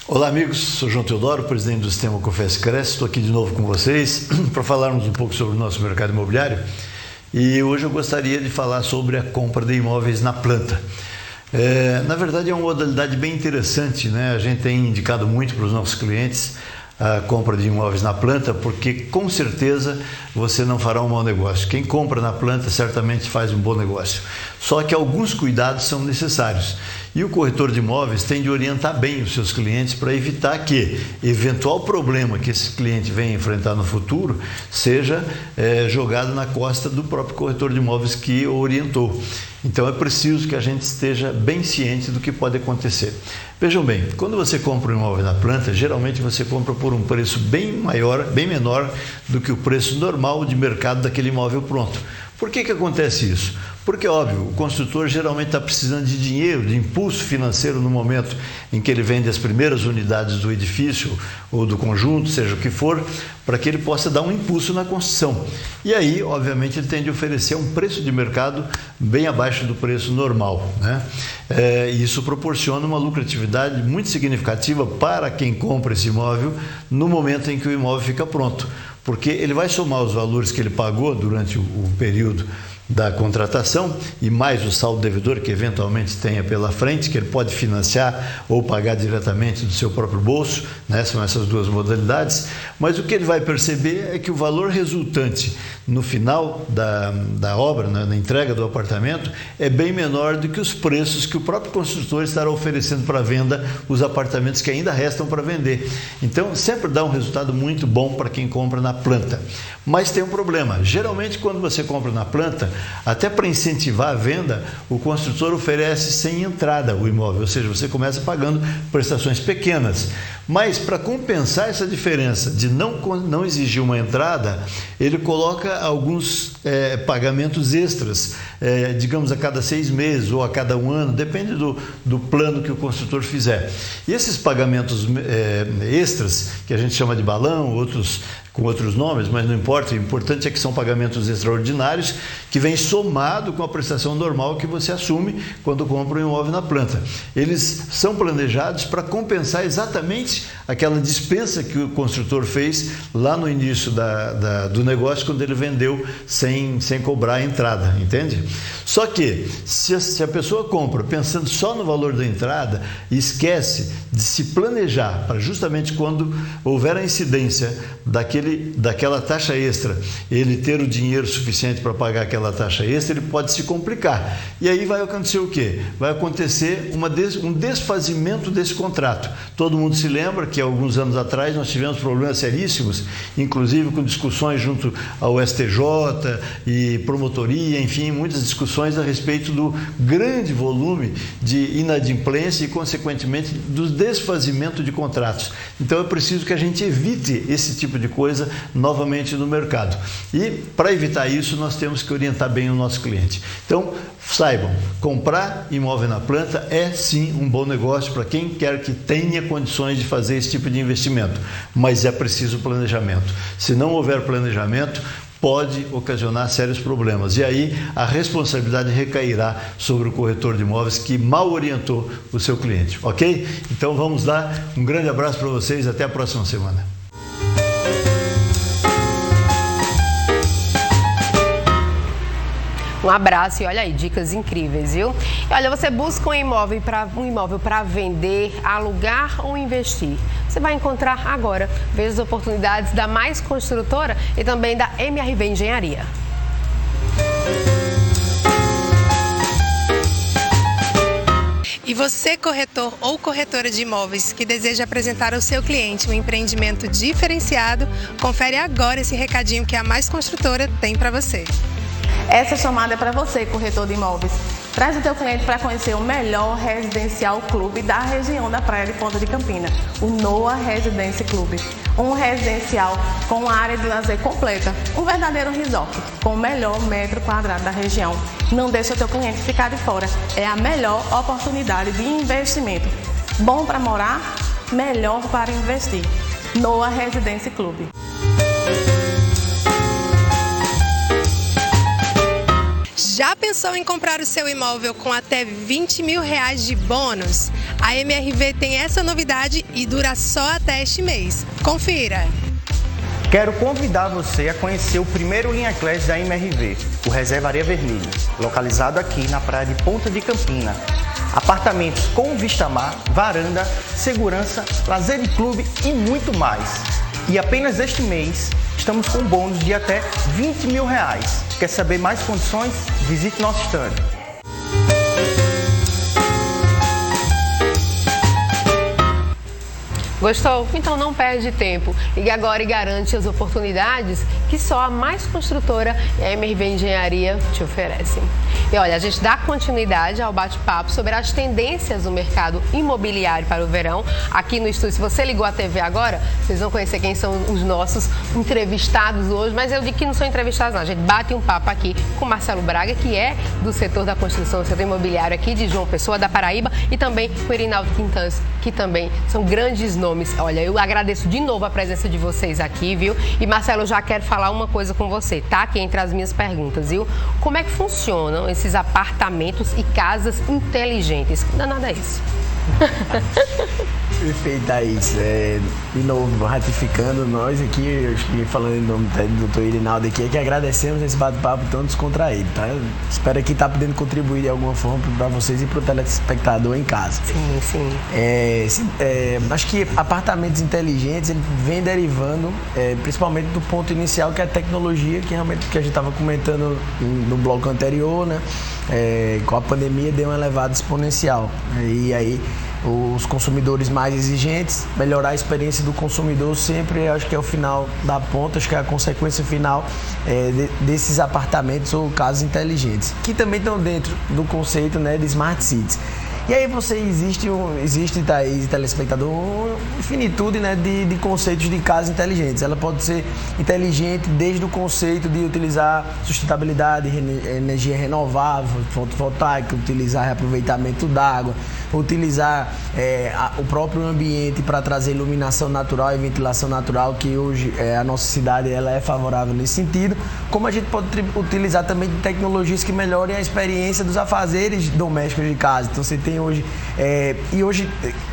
Olá amigos, sou João Teodoro, presidente do Sistema COFES Cresce. Estou aqui de novo com vocês para falarmos um pouco sobre o nosso mercado imobiliário. E hoje eu gostaria de falar sobre a compra de imóveis na planta. Na verdade é uma modalidade bem interessante, né? A gente tem indicado muito para os nossos clientes a compra de imóveis na planta, porque com certeza você não fará um mau negócio. Quem compra na planta certamente faz um bom negócio. Só que alguns cuidados são necessários. E o corretor de imóveis tem de orientar bem os seus clientes para evitar que eventual problema que esse cliente venha enfrentar no futuro seja jogado na costa do próprio corretor de imóveis que o orientou. Então é preciso que a gente esteja bem ciente do que pode acontecer. Vejam bem, quando você compra um imóvel na planta, geralmente você compra por um preço bem menor do que o preço normal de mercado daquele imóvel pronto. Por que acontece isso? Porque, óbvio, o construtor geralmente está precisando de dinheiro, de impulso financeiro no momento em que ele vende as primeiras unidades do edifício ou do conjunto, seja o que for, para que ele possa dar um impulso na construção. E aí, obviamente, ele tem de oferecer um preço de mercado bem abaixo do preço normal, né? Isso proporciona uma lucratividade muito significativa para quem compra esse imóvel no momento em que o imóvel fica pronto, porque ele vai somar os valores que ele pagou durante o período da contratação e mais o saldo devedor que eventualmente tenha pela frente, que ele pode financiar ou pagar diretamente do seu próprio bolso, né? São essas duas modalidades, mas o que ele vai perceber é que o valor resultante no final da obra, na entrega do apartamento, é bem menor do que os preços que o próprio construtor estará oferecendo para venda os apartamentos que ainda restam para vender. Então, sempre dá um resultado muito bom para quem compra na planta. Mas tem um problema, geralmente quando você compra na planta, até para incentivar a venda, o construtor oferece sem entrada o imóvel, ou seja, você começa pagando prestações pequenas. Mas para compensar essa diferença de não exigir uma entrada, ele coloca alguns pagamentos extras, digamos a cada 6 meses ou a cada 1 ano, depende do plano que o construtor fizer. E esses pagamentos extras, que a gente chama de balão, outros com outros nomes, mas não importa, o importante é que são pagamentos extraordinários que vêm somado com a prestação normal que você assume quando compra um imóvel na planta. Eles são planejados para compensar exatamente aquela dispensa que o construtor fez lá no início do negócio, quando ele vendeu sem cobrar a entrada, entende? Só que, se a pessoa compra pensando só no valor da entrada e esquece de se planejar para justamente quando houver a incidência daquela taxa extra, ele ter o dinheiro suficiente para pagar aquela taxa extra, ele pode se complicar. E aí vai acontecer o quê? Vai acontecer um desfazimento desse contrato. Todo mundo se lembra que alguns anos atrás nós tivemos problemas seríssimos, inclusive com discussões junto ao STJ e promotoria, enfim, muitas discussões a respeito do grande volume de inadimplência e, consequentemente, do desfazimento de contratos. Então é preciso que a gente evite esse tipo de coisa novamente no mercado. E para evitar isso, nós temos que orientar bem o nosso cliente. Então, saibam, comprar imóvel na planta é sim um bom negócio para quem quer que tenha condições de fazer esse tipo de investimento, mas é preciso planejamento. Se não houver planejamento, pode ocasionar sérios problemas. E aí a responsabilidade recairá sobre o corretor de imóveis que mal orientou o seu cliente, ok? Então vamos lá, um grande abraço para vocês, até a próxima semana. Um abraço e olha aí, dicas incríveis, viu? E olha, você busca um imóvel para vender, alugar ou investir? Você vai encontrar agora. Veja as oportunidades da Mais Construtora e também da MRV Engenharia. E você, corretor ou corretora de imóveis que deseja apresentar ao seu cliente um empreendimento diferenciado, confere agora esse recadinho que a Mais Construtora tem para você. Essa chamada é para você, corretor de imóveis. Traz o teu cliente para conhecer o melhor residencial clube da região da Praia de Ponta de Campina, o Noah Residence Clube. um residencial com área de lazer completa, um verdadeiro resort, com o melhor metro quadrado da região. Não deixa o teu cliente ficar de fora, é a melhor oportunidade de investimento. Bom para morar, melhor para investir. Noah Residence Club. Já pensou em comprar o seu imóvel com até R$20 mil de bônus? A MRV tem essa novidade e dura só até este mês. Confira! Quero convidar você a conhecer o primeiro Linha Class da MRV, o Reserva Areia Vermelha, localizado aqui na praia de Ponta de Campina. Apartamentos com vista mar, varanda, segurança, lazer de clube e muito mais. E apenas este mês estamos com bônus de até R$20 mil. Quer saber mais condições? Visite nosso stand. Gostou? Então não perde tempo. Ligue agora e garante as oportunidades que só a Mais Construtora e a MRV Engenharia te oferecem. E olha, a gente dá continuidade ao bate-papo sobre as tendências do mercado imobiliário para o verão. Aqui no estúdio, se você ligou a TV agora, vocês vão conhecer quem são os nossos entrevistados hoje. Mas eu digo que não são entrevistados, não. A gente bate um papo aqui com Marcelo Braga, que é do setor da construção, do setor imobiliário aqui de João Pessoa, da Paraíba, e também com Irinaldo Quintans, que também são grandes nomes. Olha, eu agradeço de novo a presença de vocês aqui, viu? E Marcelo, eu já quero falar uma coisa com você, tá? Aqui entre as minhas perguntas, viu? Como é que funcionam esses apartamentos e casas inteligentes? Que danada é isso? Perfeito, Thaís. De novo, ratificando nós aqui, eu estou falando em nome do Dr. Irinaldo aqui, é que agradecemos esse bate-papo tão descontraído, tá? Eu espero que está podendo contribuir de alguma forma para vocês e para o telespectador em casa. Sim. Acho que apartamentos inteligentes, ele vem derivando, principalmente do ponto inicial, que é a tecnologia, que realmente que a gente estava comentando no bloco anterior, né? Com a pandemia deu uma elevada exponencial. E aí os consumidores mais exigentes, melhorar a experiência do consumidor sempre, acho que é o final da ponta, acho que é a consequência final desses apartamentos ou casas inteligentes, que também estão dentro do conceito, né, de Smart Cities. E aí existe, Thaís, telespectador, uma infinitude, né, de conceitos de casas inteligentes. Ela pode ser inteligente desde o conceito de utilizar sustentabilidade, energia renovável, fotovoltaica, utilizar reaproveitamento d'água, utilizar o próprio ambiente para trazer iluminação natural e ventilação natural, que hoje a nossa cidade ela é favorável nesse sentido, como a gente pode utilizar também tecnologias que melhorem a experiência dos afazeres domésticos de casa. Então você tem hoje, e hoje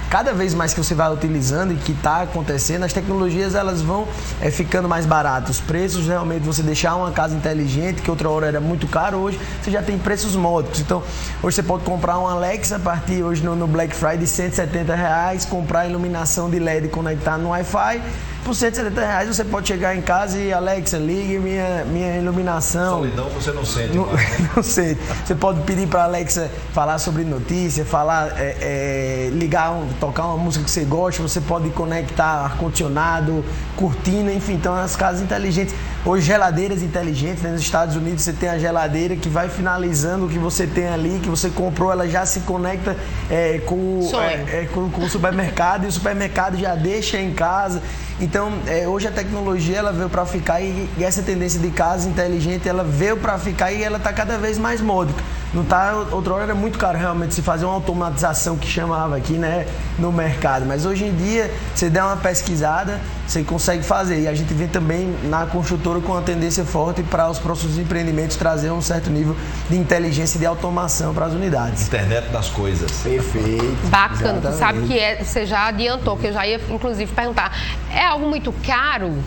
cada vez mais que você vai utilizando e que está acontecendo, as tecnologias elas vão ficando mais baratas. Os preços, realmente, você deixar uma casa inteligente, que outra hora era muito caro, hoje você já tem preços módicos. Então, hoje você pode comprar uma Alexa a partir hoje no Black Friday de R$170, comprar iluminação de LED e conectar no Wi-Fi. Por R$170 você pode chegar em casa e, Alexa, ligue minha iluminação. Solidão você não sente. Não sente. Você pode pedir para a Alexa falar sobre notícia, tocar uma música que você gosta, você pode conectar ar-condicionado, cortina, enfim. Então, as casas inteligentes. Hoje, geladeiras inteligentes, né? Nos Estados Unidos você tem a geladeira que vai finalizando o que você tem ali, que você comprou, ela já se conecta com o supermercado, e o supermercado já deixa em casa. Então, hoje a tecnologia ela veio para ficar e essa tendência de casa inteligente ela veio para ficar e ela está cada vez mais módica. Não tá, outra hora era muito caro realmente se fazer uma automatização que chamava aqui, né, no mercado, mas hoje em dia você der uma pesquisada, você consegue fazer. E a gente vem também na construtora com uma tendência forte para os próximos empreendimentos trazer um certo nível de inteligência e de automação para as unidades. Internet das coisas. Perfeito. Bacana. Exatamente. Tu sabe que você já adiantou, que eu já ia inclusive perguntar. É algo muito caro?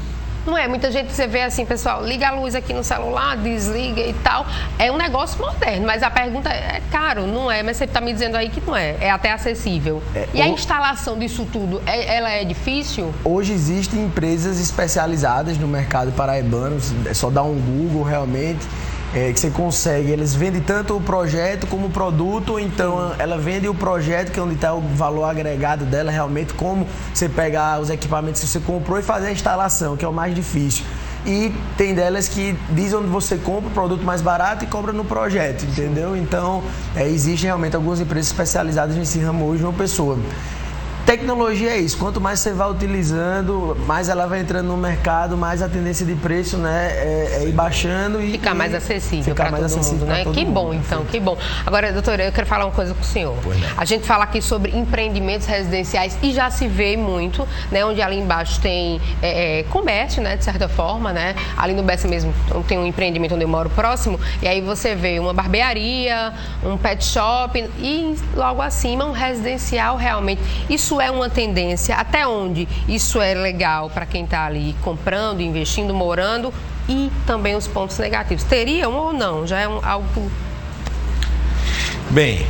Não é? Muita gente, você vê assim, pessoal, liga a luz aqui no celular, desliga e tal. É um negócio moderno, mas a pergunta é caro, não é? Mas você está me dizendo aí que não é. É até acessível. E a instalação disso tudo, ela é difícil? Hoje existem empresas especializadas no mercado paraibano, é só dar um Google realmente. Que você consegue, eles vendem tanto o projeto como o produto, então ela vende o projeto, que é onde está o valor agregado dela realmente, como você pegar os equipamentos que você comprou e fazer a instalação, que é o mais difícil. E tem delas que diz onde você compra o produto mais barato e compra no projeto, entendeu? Então, existem realmente algumas empresas especializadas nesse ramo hoje, uma pessoa. tecnologia é isso, quanto mais você vai utilizando, mais ela vai entrando no mercado, mais a tendência de preço, né, é ir baixando e ficar mais acessível para todo mundo, né? Que bom, então, que bom. Agora, doutora, eu quero falar uma coisa com o senhor. A gente fala aqui sobre empreendimentos residenciais e já se vê muito, né, onde ali embaixo tem comércio, né, de certa forma, né? Ali no Bessa mesmo tem um empreendimento onde eu moro próximo, e aí você vê uma barbearia, um pet shop e logo acima um residencial realmente. Isso é uma tendência, até onde isso é legal para quem está ali comprando, investindo, morando, e também os pontos negativos. Teriam ou não? Já é algo... Bem,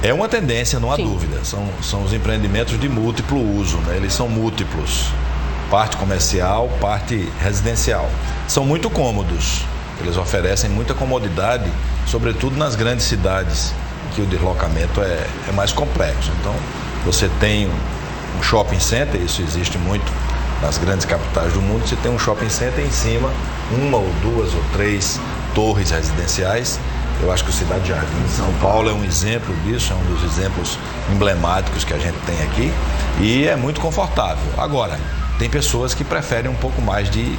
é uma tendência, não há dúvida. São os empreendimentos de múltiplo uso, né? Eles são múltiplos. Parte comercial, parte residencial. São muito cômodos. Eles oferecem muita comodidade, sobretudo nas grandes cidades, que o deslocamento é mais complexo. Então, você tem um shopping center, isso existe muito nas grandes capitais do mundo, você tem um shopping center em cima, 1 ou 2 ou 3 torres residenciais. Eu acho que o Cidade Jardim de São Paulo é um exemplo disso, é um dos exemplos emblemáticos que a gente tem aqui e é muito confortável. Agora, tem pessoas que preferem um pouco mais de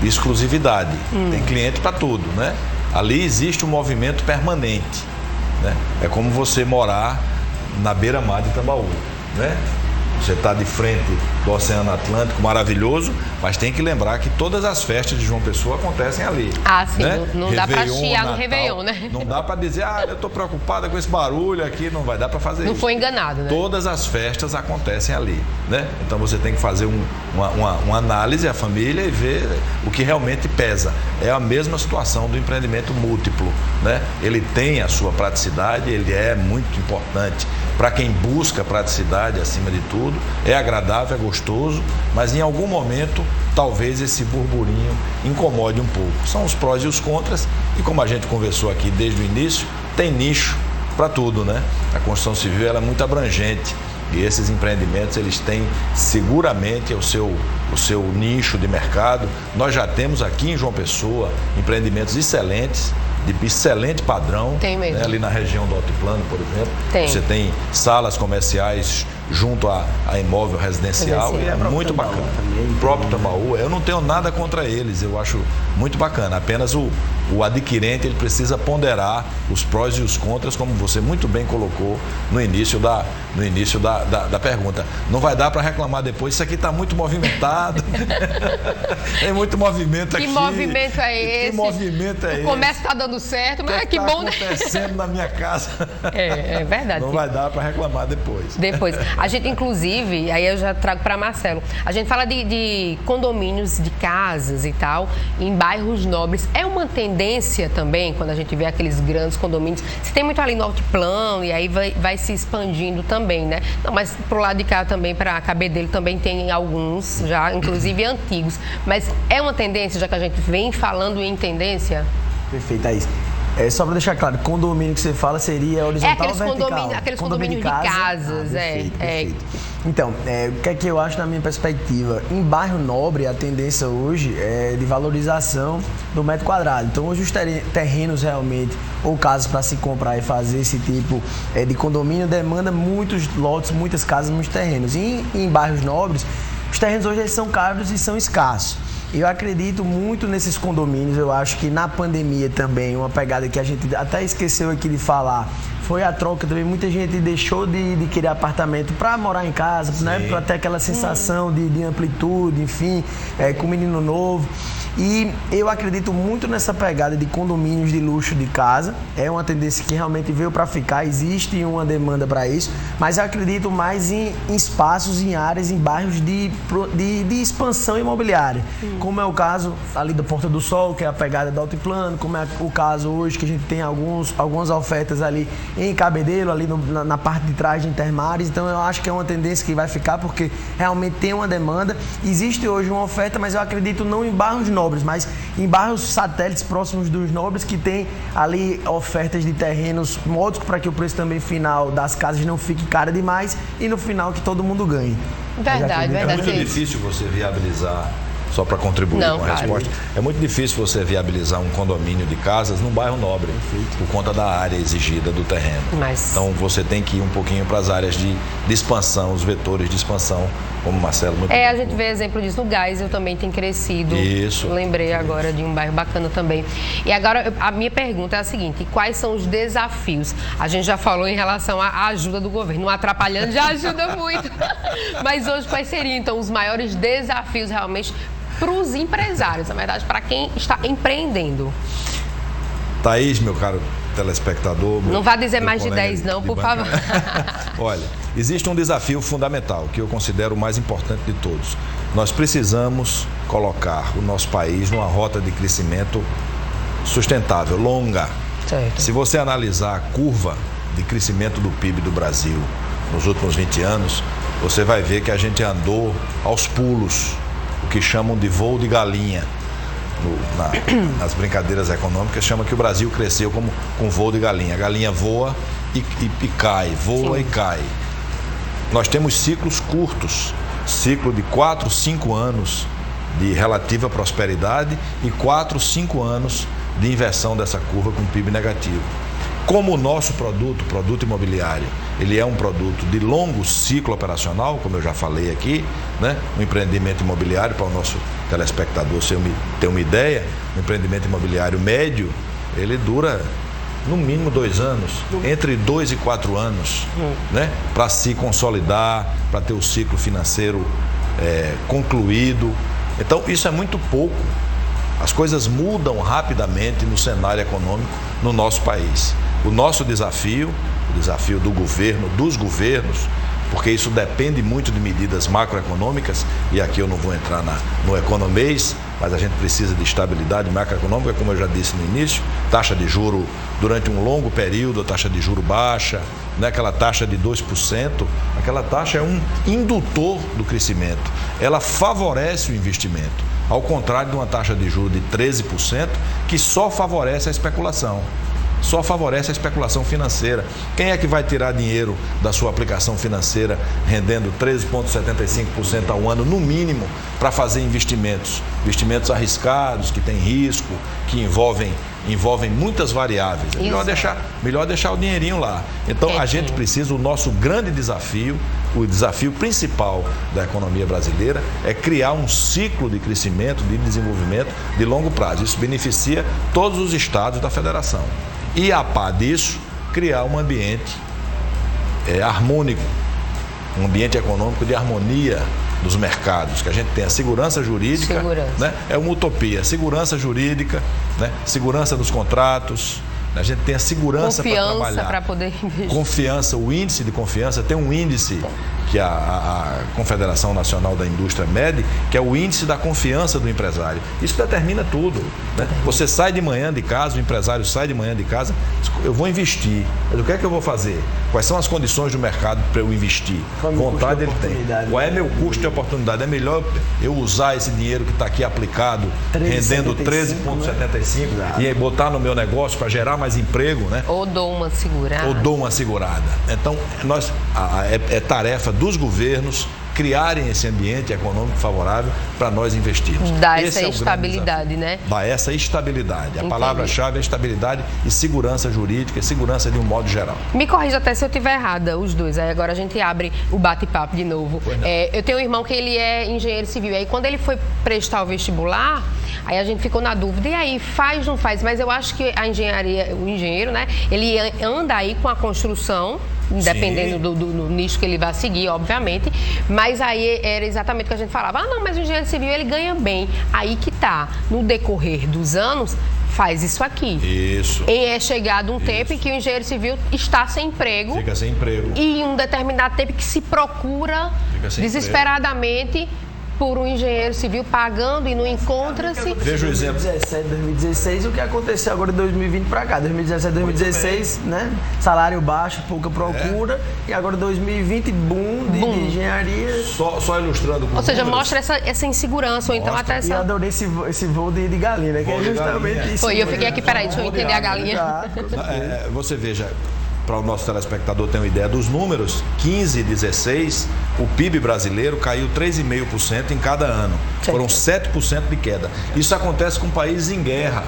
exclusividade. Tem cliente para tudo, né? Ali existe um movimento permanente, né? É como você morar na beira-mar de Tambaú, né? Você está de frente do Oceano Atlântico, maravilhoso, mas tem que lembrar que todas as festas de João Pessoa acontecem ali. Ah, sim, né? não dá para chiar no Réveillon, né? Não dá para dizer, eu estou preocupada com esse barulho aqui, não vai dar para fazer isso. Não foi enganado, né? Todas as festas acontecem ali, né? Então você tem que fazer uma análise, a família, e ver o que realmente pesa. É a mesma situação do empreendimento múltiplo, né? Ele tem a sua praticidade, ele é muito importante para quem busca praticidade acima de tudo, é agradável, é gostoso, mas em algum momento talvez esse burburinho incomode um pouco. São os prós e os contras, e como a gente conversou aqui desde o início, tem nicho para tudo, né? A construção civil ela é muito abrangente e esses empreendimentos eles têm seguramente o seu nicho de mercado. Nós já temos aqui em João Pessoa empreendimentos excelentes, de excelente padrão, tem mesmo. Né? Ali na região do Altiplano, por exemplo, tem. Você tem salas comerciais junto a imóvel residencial e é muito bacana. O próprio Tambaú, eu não tenho nada contra eles, eu acho muito bacana, apenas o adquirente ele precisa ponderar os prós e os contras, como você muito bem colocou no início da pergunta. Não vai dar para reclamar depois, isso aqui está muito movimentado, tem muito movimento aqui. Que movimento é esse? Que movimento é esse? O comércio está dando certo, mas que bom, né? O que está acontecendo na minha casa? É verdade. Não vai dar para reclamar depois. A gente, inclusive, aí eu já trago para Marcelo, a gente fala de condomínios, de casas e tal, em bairros nobres. É uma tendência também, quando a gente vê aqueles grandes condomínios, se tem muito ali no Altiplano e aí vai se expandindo também, né? Não, mas pro lado de cá também, para Cabedelo, também tem alguns, já inclusive antigos. Mas é uma tendência, já que a gente vem falando em tendência? Perfeito, é isso. Só para deixar claro, condomínio que você fala seria horizontal ou vertical? Aqueles condomínios de casas, perfeito. Então, o que é que eu acho na minha perspectiva? Em bairro nobre, a tendência hoje é de valorização do metro quadrado. Então, hoje os terrenos realmente, ou casas para se comprar e fazer esse tipo de condomínio, demanda muitos lotes, muitas casas, muitos terrenos. E em bairros nobres, os terrenos hoje eles são caros e são escassos. Eu acredito muito nesses condomínios, eu acho que na pandemia também, uma pegada que a gente até esqueceu aqui de falar, foi a troca também, muita gente deixou de querer apartamento para morar em casa, né? Para ter aquela sensação de amplitude, enfim, com menino novo. E eu acredito muito nessa pegada de condomínios de luxo de casa. É uma tendência que realmente veio para ficar, existe uma demanda para isso, mas eu acredito mais em espaços, em áreas, em bairros de expansão imobiliária. Como é o caso ali da Porta do Sol, que é a pegada do Altiplano, como é o caso hoje que a gente tem algumas ofertas ali em Cabedelo, ali na parte de trás de Intermares. Então eu acho que é uma tendência que vai ficar porque realmente tem uma demanda. Existe hoje uma oferta, mas eu acredito não em bairros nobres, mas em bairros satélites próximos dos nobres que tem ali ofertas de terrenos módicos para que o preço também final das casas não fique caro demais e no final que todo mundo ganhe. Verdade. É muito difícil você viabilizar só para contribuir Não, com a claro. resposta. É muito difícil você viabilizar um condomínio de casas num bairro nobre, por conta da área exigida do terreno. Então você tem que ir um pouquinho para as áreas de expansão, os vetores de expansão, como o Marcelo muito bem A gente vê exemplo disso no Geisel, também tem crescido. Isso. Lembrei agora de um bairro bacana também. E agora, a minha pergunta é a seguinte: quais são os desafios? A gente já falou em relação à ajuda do governo. Não atrapalhando já ajuda muito. Mas hoje, quais seriam, então, os maiores desafios realmente para os empresários, na verdade, para quem está empreendendo? Thaís, meu caro telespectador... Não vá dizer meu mais de colega 10 não, por bancada. favor. Olha, existe um desafio fundamental, que eu considero o mais importante de todos. Nós precisamos colocar o nosso país numa rota de crescimento sustentável, longa. Certo. Se você analisar a curva de crescimento do PIB do Brasil nos últimos 20 anos, você vai ver que a gente andou aos pulos, o que chamam de voo de galinha. Nas brincadeiras econômicas, chama que o Brasil cresceu com voo de galinha. A galinha voa e cai, voa Sim. e cai. Nós temos ciclos curtos, ciclo de 4, 5 anos de relativa prosperidade e 4, 5 anos de inversão dessa curva com PIB negativo. Como o nosso produto imobiliário, ele é um produto de longo ciclo operacional, como eu já falei aqui, né? Um empreendimento imobiliário, para o nosso telespectador ter uma ideia, um empreendimento imobiliário médio, ele dura no mínimo 2 anos, entre 2 e 4 anos, né? Para se consolidar, para ter o ciclo financeiro concluído. Então, isso é muito pouco. As coisas mudam rapidamente no cenário econômico no nosso país. O nosso desafio, o desafio do governo, dos governos, porque isso depende muito de medidas macroeconômicas, e aqui eu não vou entrar no economês, mas a gente precisa de estabilidade macroeconômica, como eu já disse no início, taxa de juro durante um longo período, a taxa de juro baixa, não é aquela taxa de 2%, aquela taxa é um indutor do crescimento, ela favorece o investimento, ao contrário de uma taxa de juros de 13%, que só favorece a especulação. Só favorece a especulação financeira. Quem é que vai tirar dinheiro da sua aplicação financeira rendendo 13,75% ao ano, no mínimo, para fazer investimentos? Investimentos arriscados, que têm risco, que envolvem muitas variáveis. É melhor deixar o dinheirinho lá. Então, a gente precisa, o nosso grande desafio, o desafio principal da economia brasileira é criar um ciclo de crescimento, de desenvolvimento de longo prazo. Isso beneficia todos os estados da federação. E, a par disso, criar um ambiente harmônico, um ambiente econômico de harmonia dos mercados, que a gente tenha segurança jurídica, né? É uma utopia, segurança jurídica, né? Segurança dos contratos, a gente tenha segurança para trabalhar. Confiança para poder investir. Confiança, o índice de confiança, tem um índice que a Confederação Nacional da Indústria mede, que é o índice da confiança do empresário. Isso determina tudo, né? Você sai de manhã de casa, o empresário sai de manhã de casa, eu vou investir, mas o que é que eu vou fazer? Quais são as condições do mercado para eu investir? Vontade ele tem. Qual é meu custo de oportunidade? É melhor eu usar esse dinheiro que está aqui aplicado, rendendo 13,75, e botar no meu negócio para gerar mais emprego, né? Ou dou uma segurada. Então, é tarefa dos governos criarem esse ambiente econômico favorável para nós investirmos. Dá essa estabilidade, né? Dá essa estabilidade. A palavra-chave é estabilidade e segurança jurídica e segurança de um modo geral. Me corrija até se eu estiver errada, os dois. Aí agora a gente abre o bate-papo de novo. Eu tenho um irmão que ele é engenheiro civil. Aí quando ele foi prestar o vestibular, aí a gente ficou na dúvida. E aí, faz, não faz? Mas eu acho que a engenharia, o engenheiro, né? Ele anda aí com a construção, dependendo do nicho que ele vai seguir, obviamente. Mas aí era exatamente o que a gente falava. Não, mas o engenheiro civil, ele ganha bem. Aí que tá. No decorrer dos anos, faz isso aqui. Isso. E é chegado um tempo em que o engenheiro civil está sem emprego. Fica sem emprego. E em um determinado tempo que se procura desesperadamente por um engenheiro civil pagando e não encontra-se. Veja o exemplo. 2017, 2016, o que aconteceu agora de 2020 para cá. 2017, 2016, né? Salário baixo, pouca procura. E agora 2020, boom de engenharia. Só ilustrando com Ou seja, mostra essa insegurança, ou então até essa... E eu adorei esse voo de galinha, né? Que é justamente isso. Foi, eu fiquei aqui, peraí, deixa eu entender a galinha. Você veja, para o nosso telespectador ter uma ideia dos números, 15 e 16, o PIB brasileiro caiu 3,5% em cada ano. Foram 7% de queda. Isso acontece com países em guerra.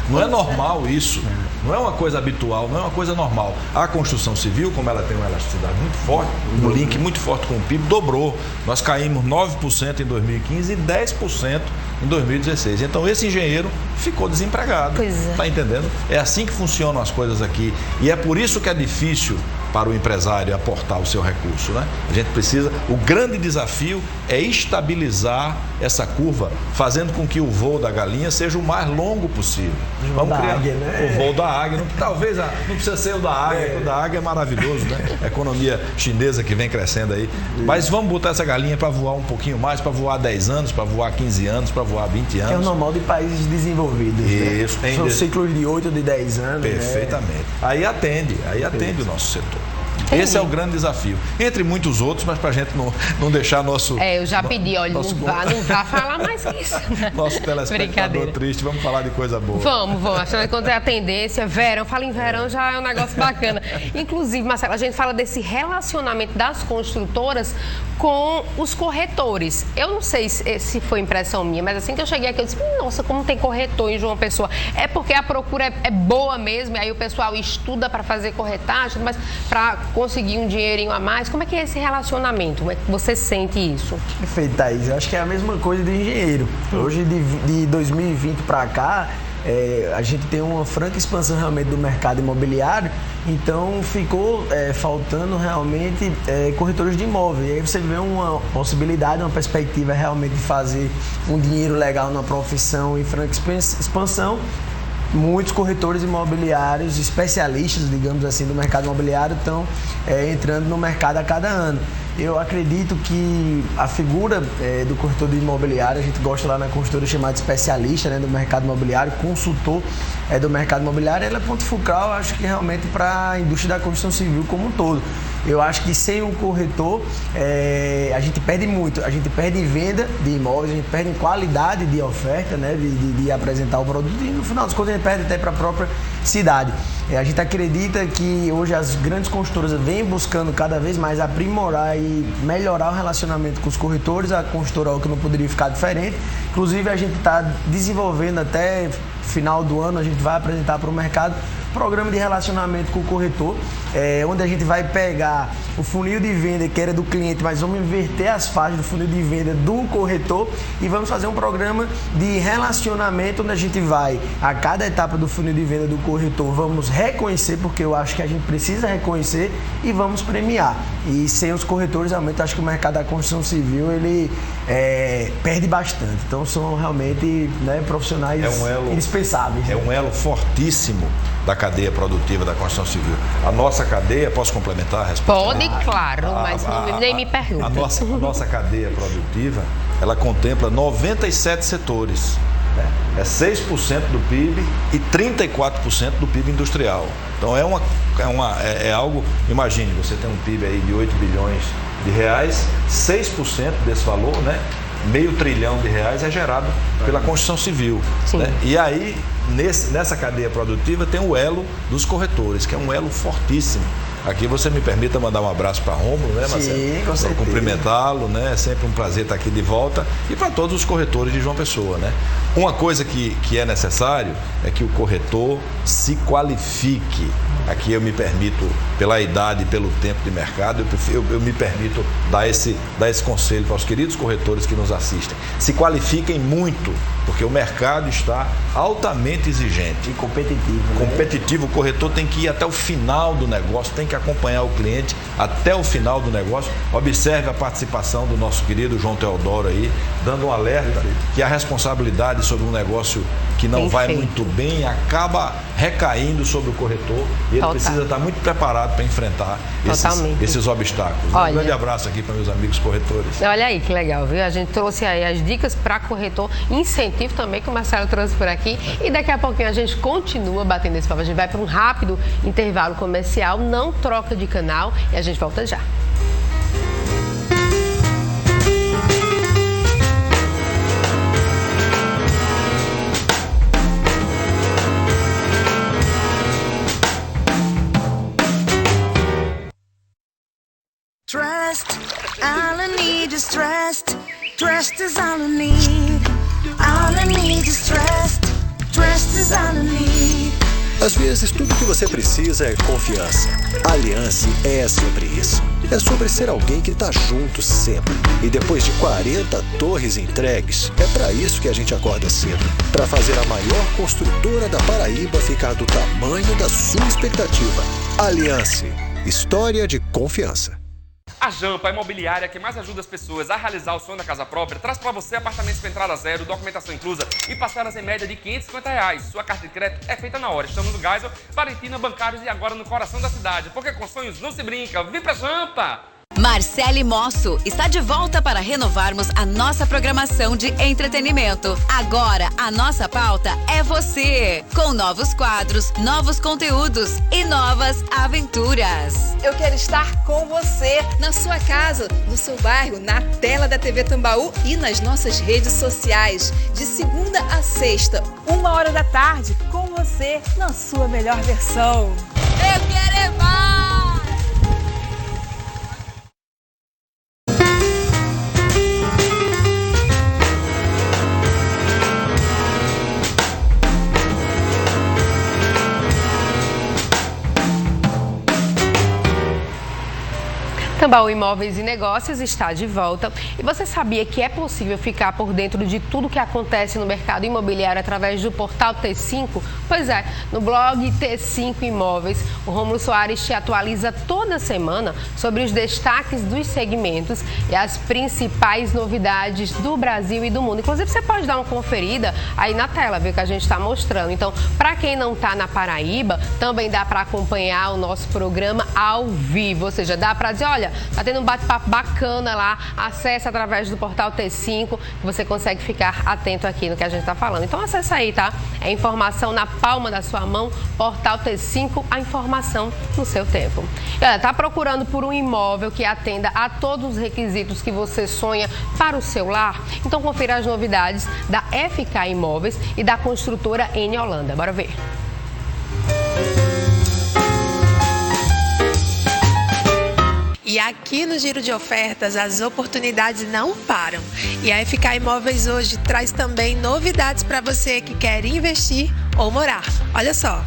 Não é normal isso, não é uma coisa habitual, não é uma coisa normal. A construção civil, como ela tem uma elasticidade muito forte, um link muito forte com o PIB, dobrou. Nós caímos 9% em 2015 e 10% em 2016. Então esse engenheiro ficou desempregado. Está entendendo? É assim que funcionam as coisas aqui. E é por isso que é difícil para o empresário aportar o seu recurso, né? A gente precisa, o grande desafio é estabilizar essa curva, fazendo com que o voo da galinha seja o mais longo possível. Vamos criar águia, né? O voo da águia, talvez não precisa ser o da águia, o da águia é maravilhoso, né? A economia chinesa que vem crescendo aí. Mas vamos botar essa galinha para voar um pouquinho mais, para voar 10 anos, para voar 15 anos, para voar 20 anos. É o normal de países desenvolvidos. Isso, né? São ciclos de 8 ou de 10 anos. Perfeitamente. Né? Aí atende o nosso setor. Esse é o grande desafio. Entre muitos outros, mas para a gente não deixar nosso... eu já pedi, olha, não vá falar mais que isso. Nosso telespectador triste, vamos falar de coisa boa. Vamos. Achando que quando é a tendência, verão, fala em verão, já é um negócio bacana. Inclusive, Marcelo, a gente fala desse relacionamento das construtoras com os corretores. Eu não sei se foi impressão minha, mas assim que eu cheguei aqui, eu disse, nossa, como tem corretor em João Pessoa. É porque a procura é boa mesmo, e aí o pessoal estuda para fazer corretagem, mas para conseguir um dinheirinho a mais. Como é que é esse relacionamento? Como é que você sente isso? Perfeito, Thaís. Eu acho que é a mesma coisa do engenheiro. Hoje, de 2020 para cá, a gente tem uma franca expansão realmente do mercado imobiliário, então ficou faltando realmente corretores de imóvel. E aí você vê uma possibilidade, uma perspectiva realmente de fazer um dinheiro legal na profissão em franca expansão. Muitos corretores imobiliários, especialistas, digamos assim, do mercado imobiliário estão entrando no mercado a cada ano. Eu acredito que a figura do corretor de imobiliário, a gente gosta lá na consultora chamada de especialista, né, do mercado imobiliário, consultor do mercado imobiliário, ela é ponto focal, acho que realmente para a indústria da construção civil como um todo. Eu acho que sem o corretor a gente perde muito, a gente perde em venda de imóveis, a gente perde em qualidade de oferta, né, de apresentar o produto e no final das contas a gente perde até para a própria cidade. A gente acredita que hoje as grandes construtoras vêm buscando cada vez mais aprimorar e melhorar o relacionamento com os corretores, a construtora que não poderia ficar diferente. Inclusive a gente está desenvolvendo até final do ano, a gente vai apresentar para o mercado programa de relacionamento com o corretor, onde a gente vai pegar o funil de venda que era do cliente, mas vamos inverter as faixas do funil de venda do corretor e vamos fazer um programa de relacionamento onde a gente vai, a cada etapa do funil de venda do corretor, vamos reconhecer, porque eu acho que a gente precisa reconhecer e vamos premiar. E sem os corretores, realmente, acho que o mercado da construção civil, ele perde bastante. Então, são realmente profissionais indispensáveis. É um elo fortíssimo da cadeia produtiva da construção civil. A nossa cadeia, posso complementar a resposta? Pode, claro, mas nem me pergunte. A nossa cadeia produtiva, ela contempla 97 setores. É 6% do PIB e 34% do PIB industrial. Então é algo, imagine, você tem um PIB aí de 8 bilhões de reais, 6% desse valor, né? R$500 bilhão é gerado pela construção civil. Né? E aí, nessa cadeia produtiva, tem o elo dos corretores, que é um elo fortíssimo. Aqui você me permita mandar um abraço para Rômulo, né, Marcelo? Sim, com certeza. Cumprimentá-lo, né? É sempre um prazer estar aqui de volta. E para todos os corretores de João Pessoa, né? Uma coisa que é necessário é que o corretor se qualifique. Aqui eu me permito, pela idade e pelo tempo de mercado, eu me permito dar esse conselho para os queridos corretores que nos assistem. Se qualifiquem muito, porque o mercado está altamente exigente. E competitivo. Competitivo, o corretor tem que ir até o final do negócio, tem que acompanhar o cliente até o final do negócio. Observe a participação do nosso querido João Teodoro aí, dando um alerta que a responsabilidade sobre um negócio que não vai muito bem acaba recaindo sobre o corretor e ele precisa estar muito preparado para enfrentar esses obstáculos. Um grande abraço aqui para meus amigos corretores. Olha aí que legal, viu? A gente trouxe aí as dicas para corretor, incentivo também que o Marcelo trouxe por aqui e daqui a pouquinho a gente continua batendo esse papo. A gente vai para um rápido intervalo comercial, não troca de canal e a gente volta já. All I need is dressed. Dressed is all I need. All I need is dressed. Dressed is all I need. Às vezes, tudo que você precisa é confiança. Aliança é sobre isso. É sobre ser alguém que tá junto sempre. E depois de 40 torres entregues, é para isso que a gente acorda cedo. Para fazer a maior construtora da Paraíba ficar do tamanho da sua expectativa. Aliança. História de confiança. A Jampa, a imobiliária que mais ajuda as pessoas a realizar o sonho da casa própria, traz para você apartamentos com entrada zero, documentação inclusa e parcelas em média de R$ 550. Sua carta de crédito é feita na hora. Estamos no Geisel, Valentina, Bancários e agora no coração da cidade. Porque com sonhos não se brinca. Vem pra Jampa! Marcele Mosso está de volta para renovarmos a nossa programação de entretenimento. Agora, a nossa pauta é você, com novos quadros, novos conteúdos e novas aventuras. Eu quero estar com você, na sua casa, no seu bairro, na tela da TV Tambaú e nas nossas redes sociais. De segunda a sexta, 1h da tarde, com você, na sua melhor versão. Eu quero mais! Tambaú Imóveis e Negócios está de volta. E você sabia que é possível ficar por dentro de tudo que acontece no mercado imobiliário através do portal T5? Pois é, no blog T5 Imóveis, o Rômulo Soares te atualiza toda semana sobre os destaques dos segmentos e as principais novidades do Brasil e do mundo. Inclusive, você pode dar uma conferida aí na tela, ver o que a gente está mostrando. Então, para quem não está na Paraíba, também dá para acompanhar o nosso programa ao vivo. Ou seja, dá para dizer, olha, tá tendo um bate-papo bacana lá, acesse através do portal T5, que você consegue ficar atento aqui no que a gente tá falando. Então acessa aí, tá? É informação na palma da sua mão, portal T5, a informação no seu tempo. E olha, tá procurando por um imóvel que atenda a todos os requisitos que você sonha para o seu lar? Então confira as novidades da FK Imóveis e da construtora N Holanda. Bora ver. E aqui no Giro de Ofertas, as oportunidades não param. E a FK Imóveis hoje traz também novidades para você que quer investir ou morar. Olha só.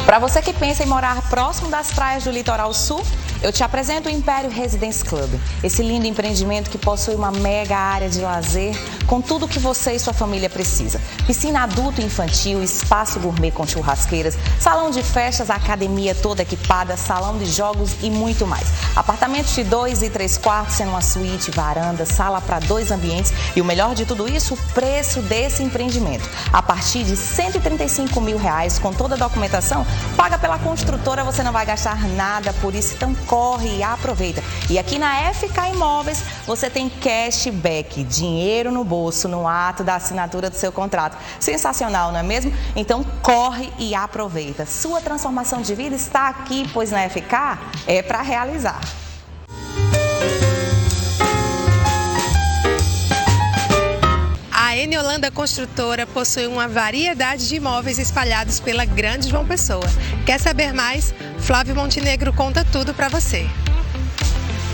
Para você que pensa em morar próximo das praias do Litoral Sul, eu te apresento o Império Residence Club. Esse lindo empreendimento que possui uma mega área de lazer com tudo que você e sua família precisa. Piscina adulto e infantil, espaço gourmet com churrasqueiras, salão de festas, academia toda equipada, salão de jogos e muito mais. Apartamentos de 2 e 3 quartos, sendo uma suíte, varanda, sala para 2 ambientes e o melhor de tudo isso, o preço desse empreendimento. A partir de R$ 135 mil com toda a documentação, paga pela construtora, você não vai gastar nada, por isso então corre e aproveita. E aqui na FK Imóveis você tem cashback, dinheiro no bolso no ato da assinatura do seu contrato. Sensacional, não é mesmo? Então corre e aproveita. Sua transformação de vida está aqui, pois na FK é para realizar. A N Holanda Construtora possui uma variedade de imóveis espalhados pela Grande João Pessoa. Quer saber mais? Flávio Montenegro conta tudo para você.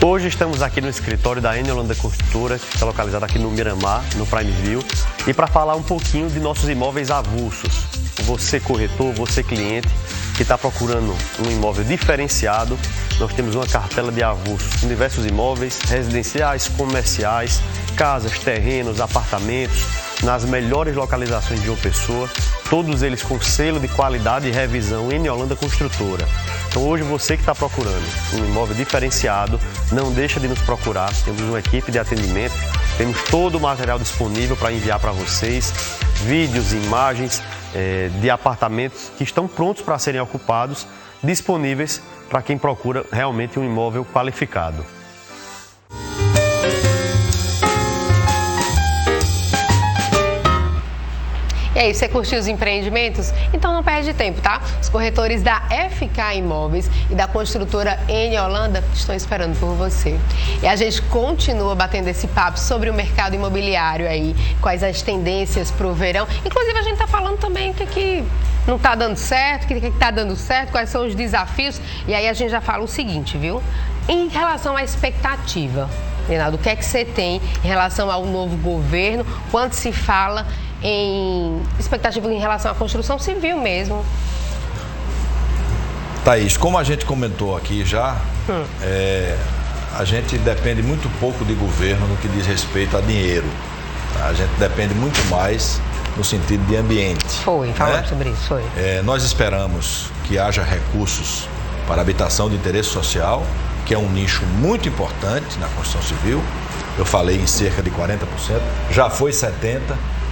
Hoje estamos aqui no escritório da N Holanda Construtora, que está localizado aqui no Miramar, no Primeville, e para falar um pouquinho de nossos imóveis avulsos. Você corretor, você cliente que está procurando um imóvel diferenciado, nós temos uma cartela de avulsos com diversos imóveis residenciais, comerciais, casas, terrenos, apartamentos, nas melhores localizações de João Pessoa, todos eles com selo de qualidade e revisão N Holanda Construtora. Então hoje você que está procurando um imóvel diferenciado, não deixa de nos procurar, temos uma equipe de atendimento, temos todo o material disponível para enviar para vocês, vídeos, imagens de apartamentos que estão prontos para serem ocupados, disponíveis para quem procura realmente um imóvel qualificado. E aí, você curtiu os empreendimentos? Então não perde tempo, tá? Os corretores da FK Imóveis e da construtora N Holanda estão esperando por você. E a gente continua batendo esse papo sobre o mercado imobiliário aí, quais as tendências para o verão. Inclusive, a gente está falando também o que não está dando certo, o que está dando certo, quais são os desafios. E aí a gente já fala o seguinte, viu? Em relação à expectativa, Reinaldo, o que é que você tem em relação ao novo governo, quando se fala em expectativa em relação à construção civil mesmo? Thaís, como a gente comentou aqui já, a gente depende muito pouco de governo no que diz respeito a dinheiro. A gente depende muito mais no sentido de ambiente. Falamos sobre isso, nós esperamos que haja recursos para habitação de interesse social, que é um nicho muito importante na construção civil. Eu falei em cerca de 40%, já foi 70%,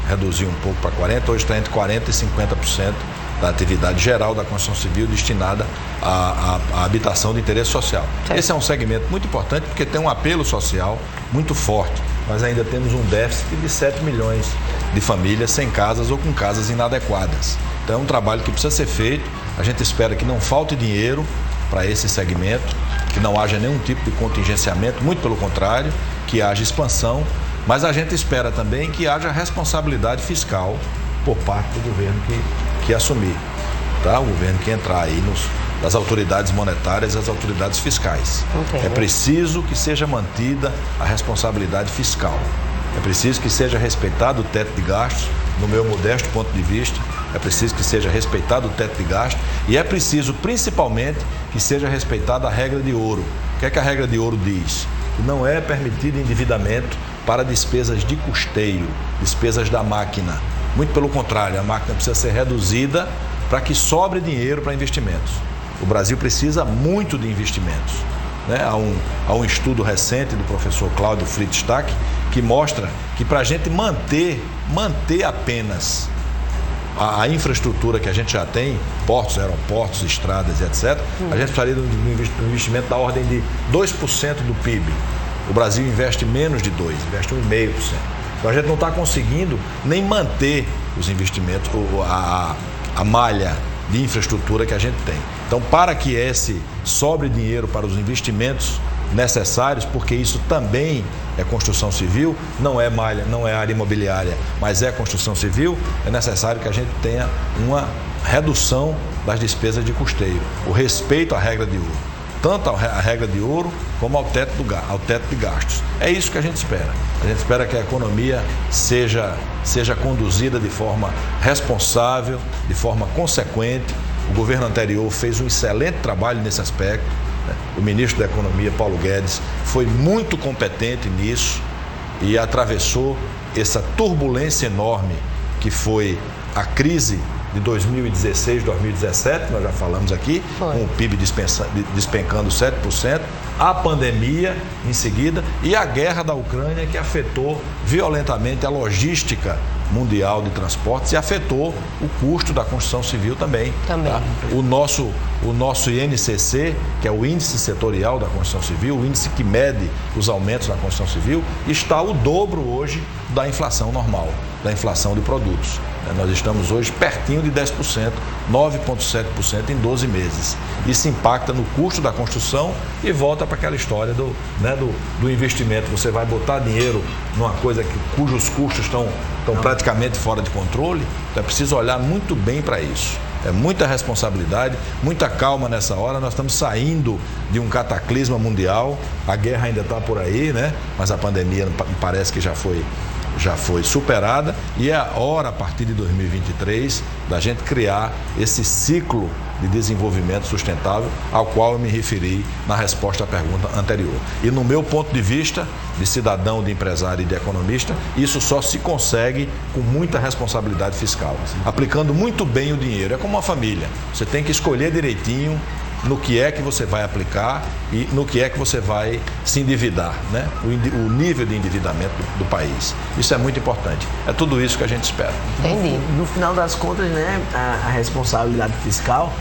reduziu um pouco para 40%, hoje está entre 40% e 50% da atividade geral da construção civil destinada à habitação de interesse social. Esse é um segmento muito importante porque tem um apelo social muito forte. Nós ainda temos um déficit de 7 milhões de famílias sem casas ou com casas inadequadas. Então é um trabalho que precisa ser feito. A gente espera que não falte dinheiro para esse segmento, que não haja nenhum tipo de contingenciamento, muito pelo contrário, que haja expansão, mas a gente espera também que haja responsabilidade fiscal por parte do governo que assumir, tá? O governo que entrar aí das autoridades monetárias e as autoridades fiscais. É preciso que seja mantida a responsabilidade fiscal. É preciso que seja respeitado o teto de gastos, no meu modesto ponto de vista. É preciso que seja respeitado o teto de gasto e é preciso, principalmente, que seja respeitada a regra de ouro. O que é que a regra de ouro diz? Que não é permitido endividamento para despesas de custeio, despesas da máquina. Muito pelo contrário, a máquina precisa ser reduzida para que sobre dinheiro para investimentos. O Brasil precisa muito de investimentos. Há um estudo recente do professor Cláudio Friedstack que mostra que para a gente manter apenas a infraestrutura que a gente já tem, portos, aeroportos, estradas e etc., a gente precisaria de um investimento da ordem de 2% do PIB. O Brasil investe menos de 2%, investe 1,5%. Então a gente não está conseguindo nem manter os investimentos, a malha de infraestrutura que a gente tem. Então, para que esse sobre dinheiro para os investimentos necessários, porque isso também é construção civil, não é malha, não é área imobiliária, mas é construção civil, é necessário que a gente tenha uma redução das despesas de custeio, o respeito à regra de ouro. Tanto a regra de ouro como ao teto de gastos. É isso que a gente espera. A gente espera que a economia seja conduzida de forma responsável, de forma consequente. O governo anterior fez um excelente trabalho nesse aspecto. O ministro da Economia, Paulo Guedes, foi muito competente nisso e atravessou essa turbulência enorme que foi a crise de 2016, 2017, nós já falamos aqui, com o PIB despencando 7%, a pandemia em seguida e a guerra da Ucrânia que afetou violentamente a logística mundial de transportes e afetou o custo da construção civil também. Tá? O nosso INCC, que é o Índice Setorial da Construção Civil, o índice que mede os aumentos na construção civil, está o dobro hoje da inflação normal, da inflação de produtos. Nós estamos hoje pertinho de 10%, 9,7% em 12 meses. Isso impacta no custo da construção e volta para aquela história do investimento. Você vai botar dinheiro numa coisa cujos custos estão praticamente fora de controle. Então é preciso olhar muito bem para isso. É muita responsabilidade, muita calma nessa hora. Nós estamos saindo de um cataclisma mundial. A guerra ainda está por aí, né? Mas a pandemia parece que já foi superada e é a hora, a partir de 2023, da gente criar esse ciclo de desenvolvimento sustentável ao qual eu me referi na resposta à pergunta anterior. E no meu ponto de vista, de cidadão, de empresário e de economista, isso só se consegue com muita responsabilidade fiscal, aplicando muito bem o dinheiro. É como uma família, você tem que escolher direitinho no que é que você vai aplicar e no que é que você vai se endividar, né? O nível de endividamento do país. Isso é muito importante. É tudo isso que a gente espera. Entendi. No final das contas, né, a responsabilidade fiscal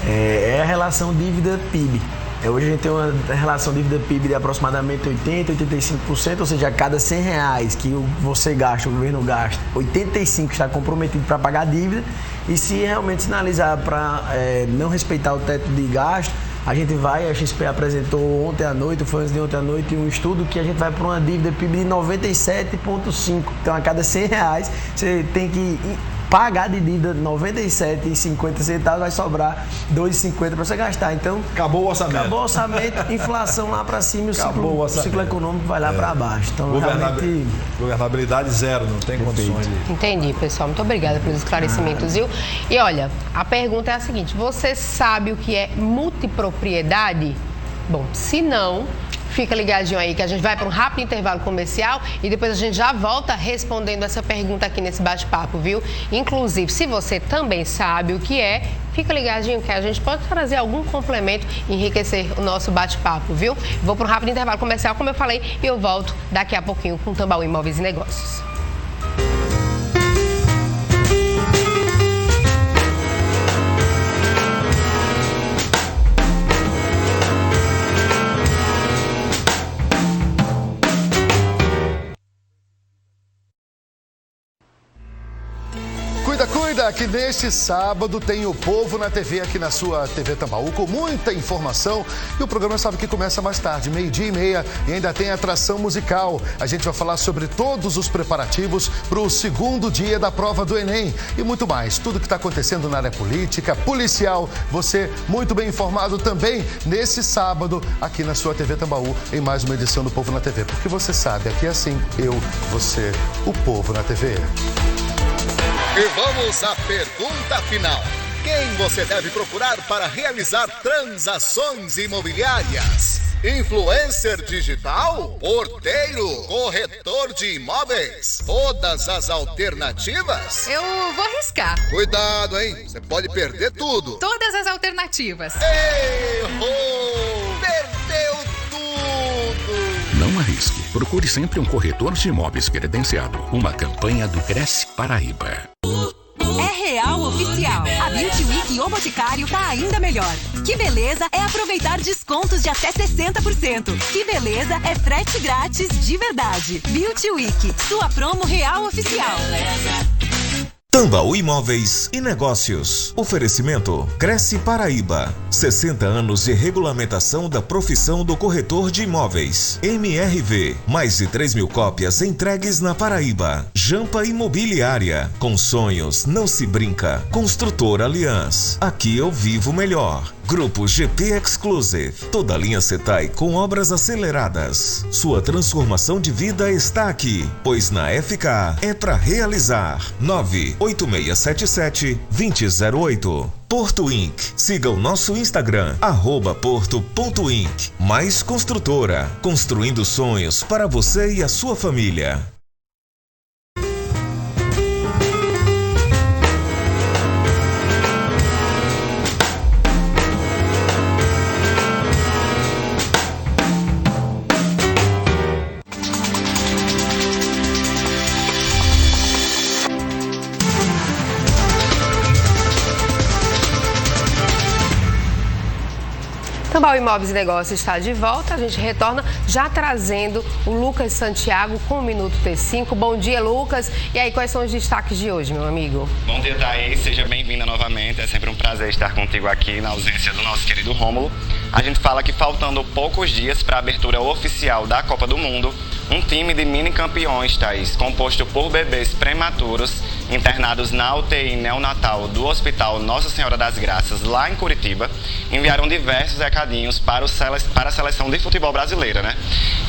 é a relação dívida-PIB. Hoje a gente tem uma relação dívida-PIB de aproximadamente 80%, 85%, ou seja, a cada R$100 que você gasta, o governo gasta, 85 está comprometido para pagar a dívida. E se realmente sinalizar para não respeitar o teto de gasto, a gente vai, a XP apresentou ontem à noite, foi antes de ontem à noite, um estudo que a gente vai para uma dívida PIB de 97,5. Então, a cada R$100, você tem que pagar de dívida R$ 97,50, vai sobrar R$ 2,50 para você gastar. Então, acabou o orçamento. Acabou o orçamento, inflação lá para cima e o ciclo econômico vai lá para baixo. Então, realmente... Governabilidade zero, não tem condições de... Entendi, pessoal. Muito obrigada pelos esclarecimentos, viu? E olha, a pergunta é a seguinte: você sabe o que é multipropriedade? Bom, se não, fica ligadinho aí que a gente vai para um rápido intervalo comercial e depois a gente já volta respondendo essa pergunta aqui nesse bate-papo, viu? Inclusive, se você também sabe o que é, fica ligadinho que a gente pode trazer algum complemento e enriquecer o nosso bate-papo, viu? Vou para um rápido intervalo comercial, como eu falei, e eu volto daqui a pouquinho com Tambaú Imóveis e Negócios. Cuida, que neste sábado tem o Povo na TV aqui na sua TV Tambaú, com muita informação. E o programa sabe que começa mais tarde, 12h30, e ainda tem atração musical. A gente vai falar sobre todos os preparativos para o segundo dia da prova do Enem e muito mais. Tudo que está acontecendo na área política, policial, você muito bem informado também nesse sábado aqui na sua TV Tambaú, em mais uma edição do Povo na TV. Porque você sabe, aqui é assim, eu, você, o Povo na TV. E vamos à pergunta final. Quem você deve procurar para realizar transações imobiliárias? Influencer digital? Porteiro? Corretor de imóveis? Todas as alternativas? Eu vou arriscar. Cuidado, hein? Você pode perder tudo. Todas as alternativas. Errou! Perdeu tudo! Não arrisque. Procure sempre um corretor de imóveis credenciado. Uma campanha do Cresce Paraíba. É real oficial. A Beauty Week O Boticário tá ainda melhor. Que beleza é aproveitar descontos de até 60%. Que beleza é frete grátis de verdade. Beauty Week, sua promo real oficial. Tambaú Imóveis e Negócios. Oferecimento Cresce Paraíba. 60 anos de regulamentação da profissão do corretor de imóveis. MRV. Mais de 3.000 cópias entregues na Paraíba. Jampa Imobiliária. Com sonhos não se brinca. Construtora Aliança. Aqui eu vivo melhor. Grupo GP Exclusive. Toda linha Setai com obras aceleradas. Sua transformação de vida está aqui, pois na FK é para realizar. 98677-2008. Porto Inc. Siga o nosso Instagram, @porto.inc. Mais construtora, construindo sonhos para você e a sua família. Tambaú Imóveis e Negócios está de volta. A gente retorna já trazendo o Lucas Santiago com o Minuto T5. Bom dia, Lucas. E aí, quais são os destaques de hoje, meu amigo? Bom dia, Thaís. Seja bem-vinda novamente. É sempre um prazer estar contigo aqui na ausência do nosso querido Rômulo. A gente fala que faltando poucos dias para a abertura oficial da Copa do Mundo, um time de mini campeões, Thaís, composto por bebês prematuros internados na UTI neonatal do Hospital Nossa Senhora das Graças, lá em Curitiba, enviaram diversos recadinhos para a seleção de futebol brasileira, né?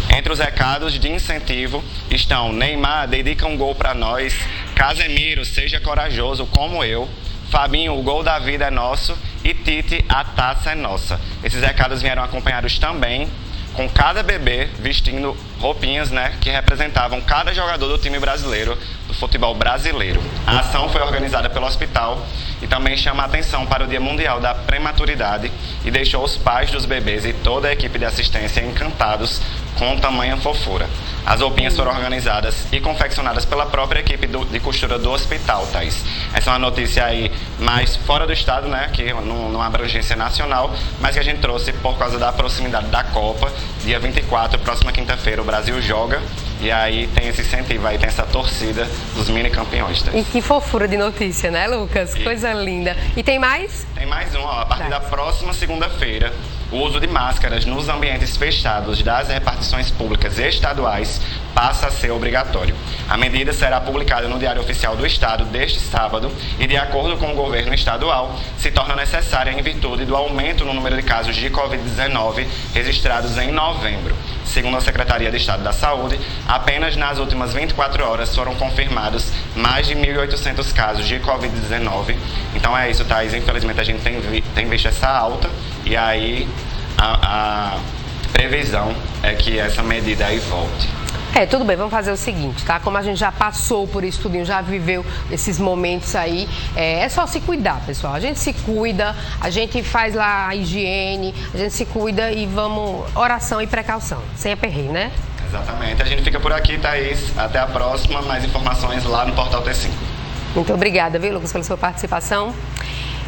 Entre os recados de incentivo estão: Neymar, dedica um gol para nós; Casemiro, seja corajoso como eu; Fabinho, o gol da vida é nosso; e Tite, a taça é nossa. Esses recados vieram acompanhados também com cada bebê vestindo roupinhas, né, que representavam cada jogador do time brasileiro, do futebol brasileiro. A ação foi organizada pelo hospital e também chama a atenção para o Dia Mundial da Prematuridade e deixou os pais dos bebês e toda a equipe de assistência encantados com tamanha fofura. As roupinhas foram organizadas e confeccionadas pela própria equipe de costura do hospital, Thaís. Essa é uma notícia aí mais fora do estado, né, que numa abrangência nacional, mas que a gente trouxe por causa da proximidade da Copa. Dia 24, próxima quinta-feira, o Brasil joga e aí tem esse incentivo, aí tem essa torcida dos mini campeões, Thaís. E que fofura de notícia, né, Lucas? Coisa linda. E tem mais? Tem mais uma, ó. A partir da próxima segunda-feira, o uso de máscaras nos ambientes fechados das repartições públicas estaduais passa a ser obrigatório. A medida será publicada no Diário Oficial do Estado deste sábado e, de acordo com o governo estadual, se torna necessária em virtude do aumento no número de casos de Covid-19 registrados em novembro. Segundo a Secretaria de Estado da Saúde, apenas nas últimas 24 horas foram confirmados mais de 1.800 casos de Covid-19. Então é isso, Thaís. Infelizmente a gente tem visto essa alta e aí a previsão é que essa medida aí volte. Tudo bem, vamos fazer o seguinte, tá? Como a gente já passou por isso tudo, já viveu esses momentos aí, é só se cuidar, pessoal. A gente se cuida, a gente faz lá a higiene, a gente se cuida e vamos, oração e precaução, sem aperreio, né? Exatamente. A gente fica por aqui, Thaís. Até a próxima. Mais informações lá no Portal T5. Muito obrigada, viu, Lucas, pela sua participação.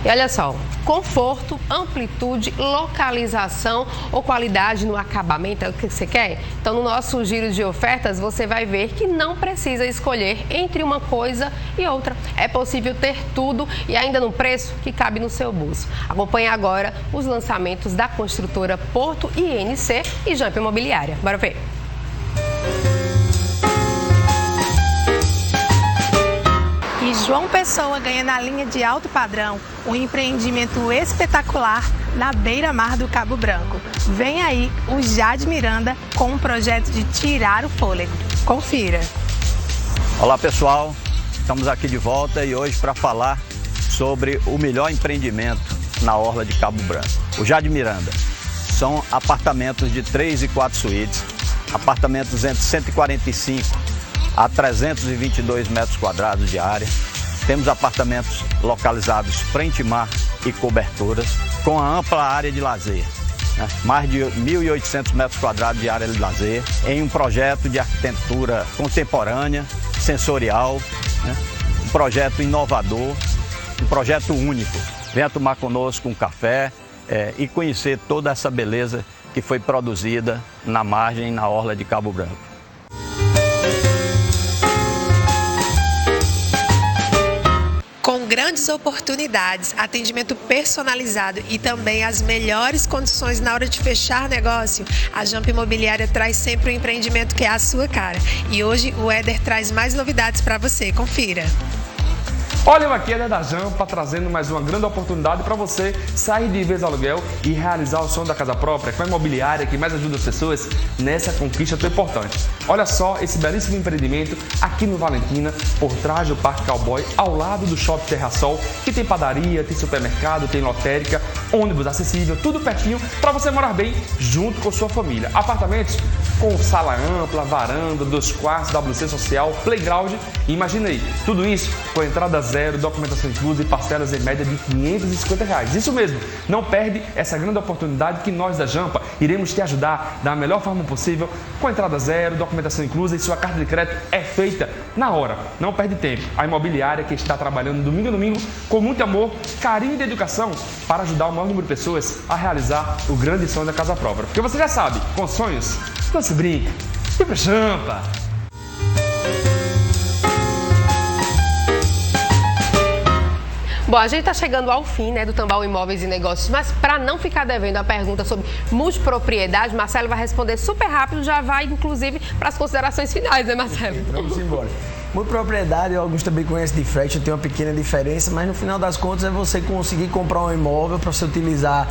E olha só, conforto, amplitude, localização ou qualidade no acabamento, é o que você quer? Então, no nosso giro de ofertas, você vai ver que não precisa escolher entre uma coisa e outra. É possível ter tudo e ainda num preço que cabe no seu bolso. Acompanhe agora os lançamentos da construtora Porto INC e Jamp Imobiliária. Bora ver. E João Pessoa ganha na linha de alto padrão um empreendimento espetacular na beira-mar do Cabo Branco. Vem aí o Jade Miranda com um projeto de tirar o fôlego. Confira. Olá pessoal, estamos aqui de volta e hoje para falar sobre o melhor empreendimento na orla de Cabo Branco. O Jade Miranda. São apartamentos de 3 e 4 suítes, apartamentos entre 145 a 322 metros quadrados de área. Temos apartamentos localizados frente mar e coberturas, com a ampla área de lazer, né? Mais de 1.800 metros quadrados de área de lazer, em um projeto de arquitetura contemporânea, sensorial, né? Um projeto inovador, um projeto único. Venha tomar conosco um café e conhecer toda essa beleza que foi produzida na margem, na orla de Cabo Branco. Com grandes oportunidades, atendimento personalizado e também as melhores condições na hora de fechar negócio, a Jamp Imobiliária traz sempre um empreendimento que é a sua cara. E hoje o Éder traz mais novidades para você. Confira. Olha, eu aqui é da Jampa, trazendo mais uma grande oportunidade para você sair de vez aluguel e realizar o sonho da casa própria, com a imobiliária que mais ajuda as pessoas nessa conquista tão importante. Olha só esse belíssimo empreendimento aqui no Valentina, por trás do Parque Cowboy, ao lado do Shopping Terra Sol, que tem padaria, tem supermercado, tem lotérica, ônibus acessível, tudo pertinho para você morar bem junto com sua família. Apartamentos com sala ampla, varanda, 2 quartos, WC social, playground. E imagina aí, tudo isso com entrada zero, documentação inclusa e parcelas em média de R$550. Isso mesmo, não perde essa grande oportunidade que nós da Jampa iremos te ajudar da melhor forma possível, com entrada zero, documentação inclusa e sua carta de crédito é feita na hora. Não perde tempo. A imobiliária que está trabalhando domingo a domingo com muito amor, carinho e dedicação para ajudar o maior número de pessoas a realizar o grande sonho da casa própria. Porque você já sabe, com sonhos não se brinca. E pra Jampa! Bom, a gente está chegando ao fim, né, do Tambaú Imóveis e Negócios, mas para não ficar devendo a pergunta sobre multipropriedade, Marcelo vai responder super rápido, já vai inclusive para as considerações finais, né, Marcelo? Vamos embora. Multipropriedade, alguns também conhecem de frete, tem uma pequena diferença, mas no final das contas é você conseguir comprar um imóvel para você utilizar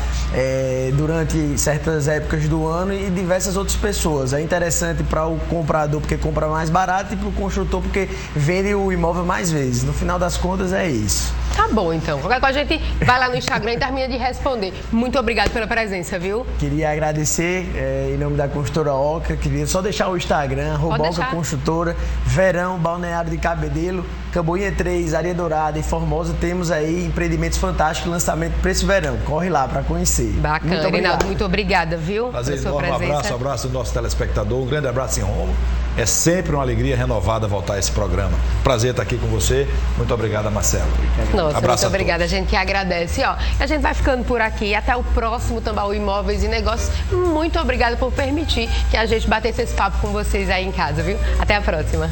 durante certas épocas do ano e diversas outras pessoas. É interessante para o comprador porque compra mais barato e para o construtor porque vende o imóvel mais vezes. No final das contas é isso. Tá bom, então. Qualquer coisa a gente vai lá no Instagram e termina de responder. Muito obrigado pela presença, viu? Queria agradecer em nome da construtora Oca, queria só deixar o Instagram, @Oca Construtora, Verão, Balneário de Cabedelo, Camboinha 3, Areia Dourada e Formosa, temos aí empreendimentos fantásticos, lançamento para esse verão. Corre lá para conhecer. Bacana, Reinaldo, muito obrigada, viu? Prazer enorme, um abraço do nosso telespectador, um grande abraço em Rômulo. É sempre uma alegria renovada voltar a esse programa. Prazer estar aqui com você. Muito obrigada, Marcelo. Nossa, muito obrigada. A gente que agradece. Ó, a gente vai ficando por aqui. Até o próximo Tambaú Imóveis e Negócios. Muito obrigada por permitir que a gente batesse esse papo com vocês aí em casa, viu? Até a próxima.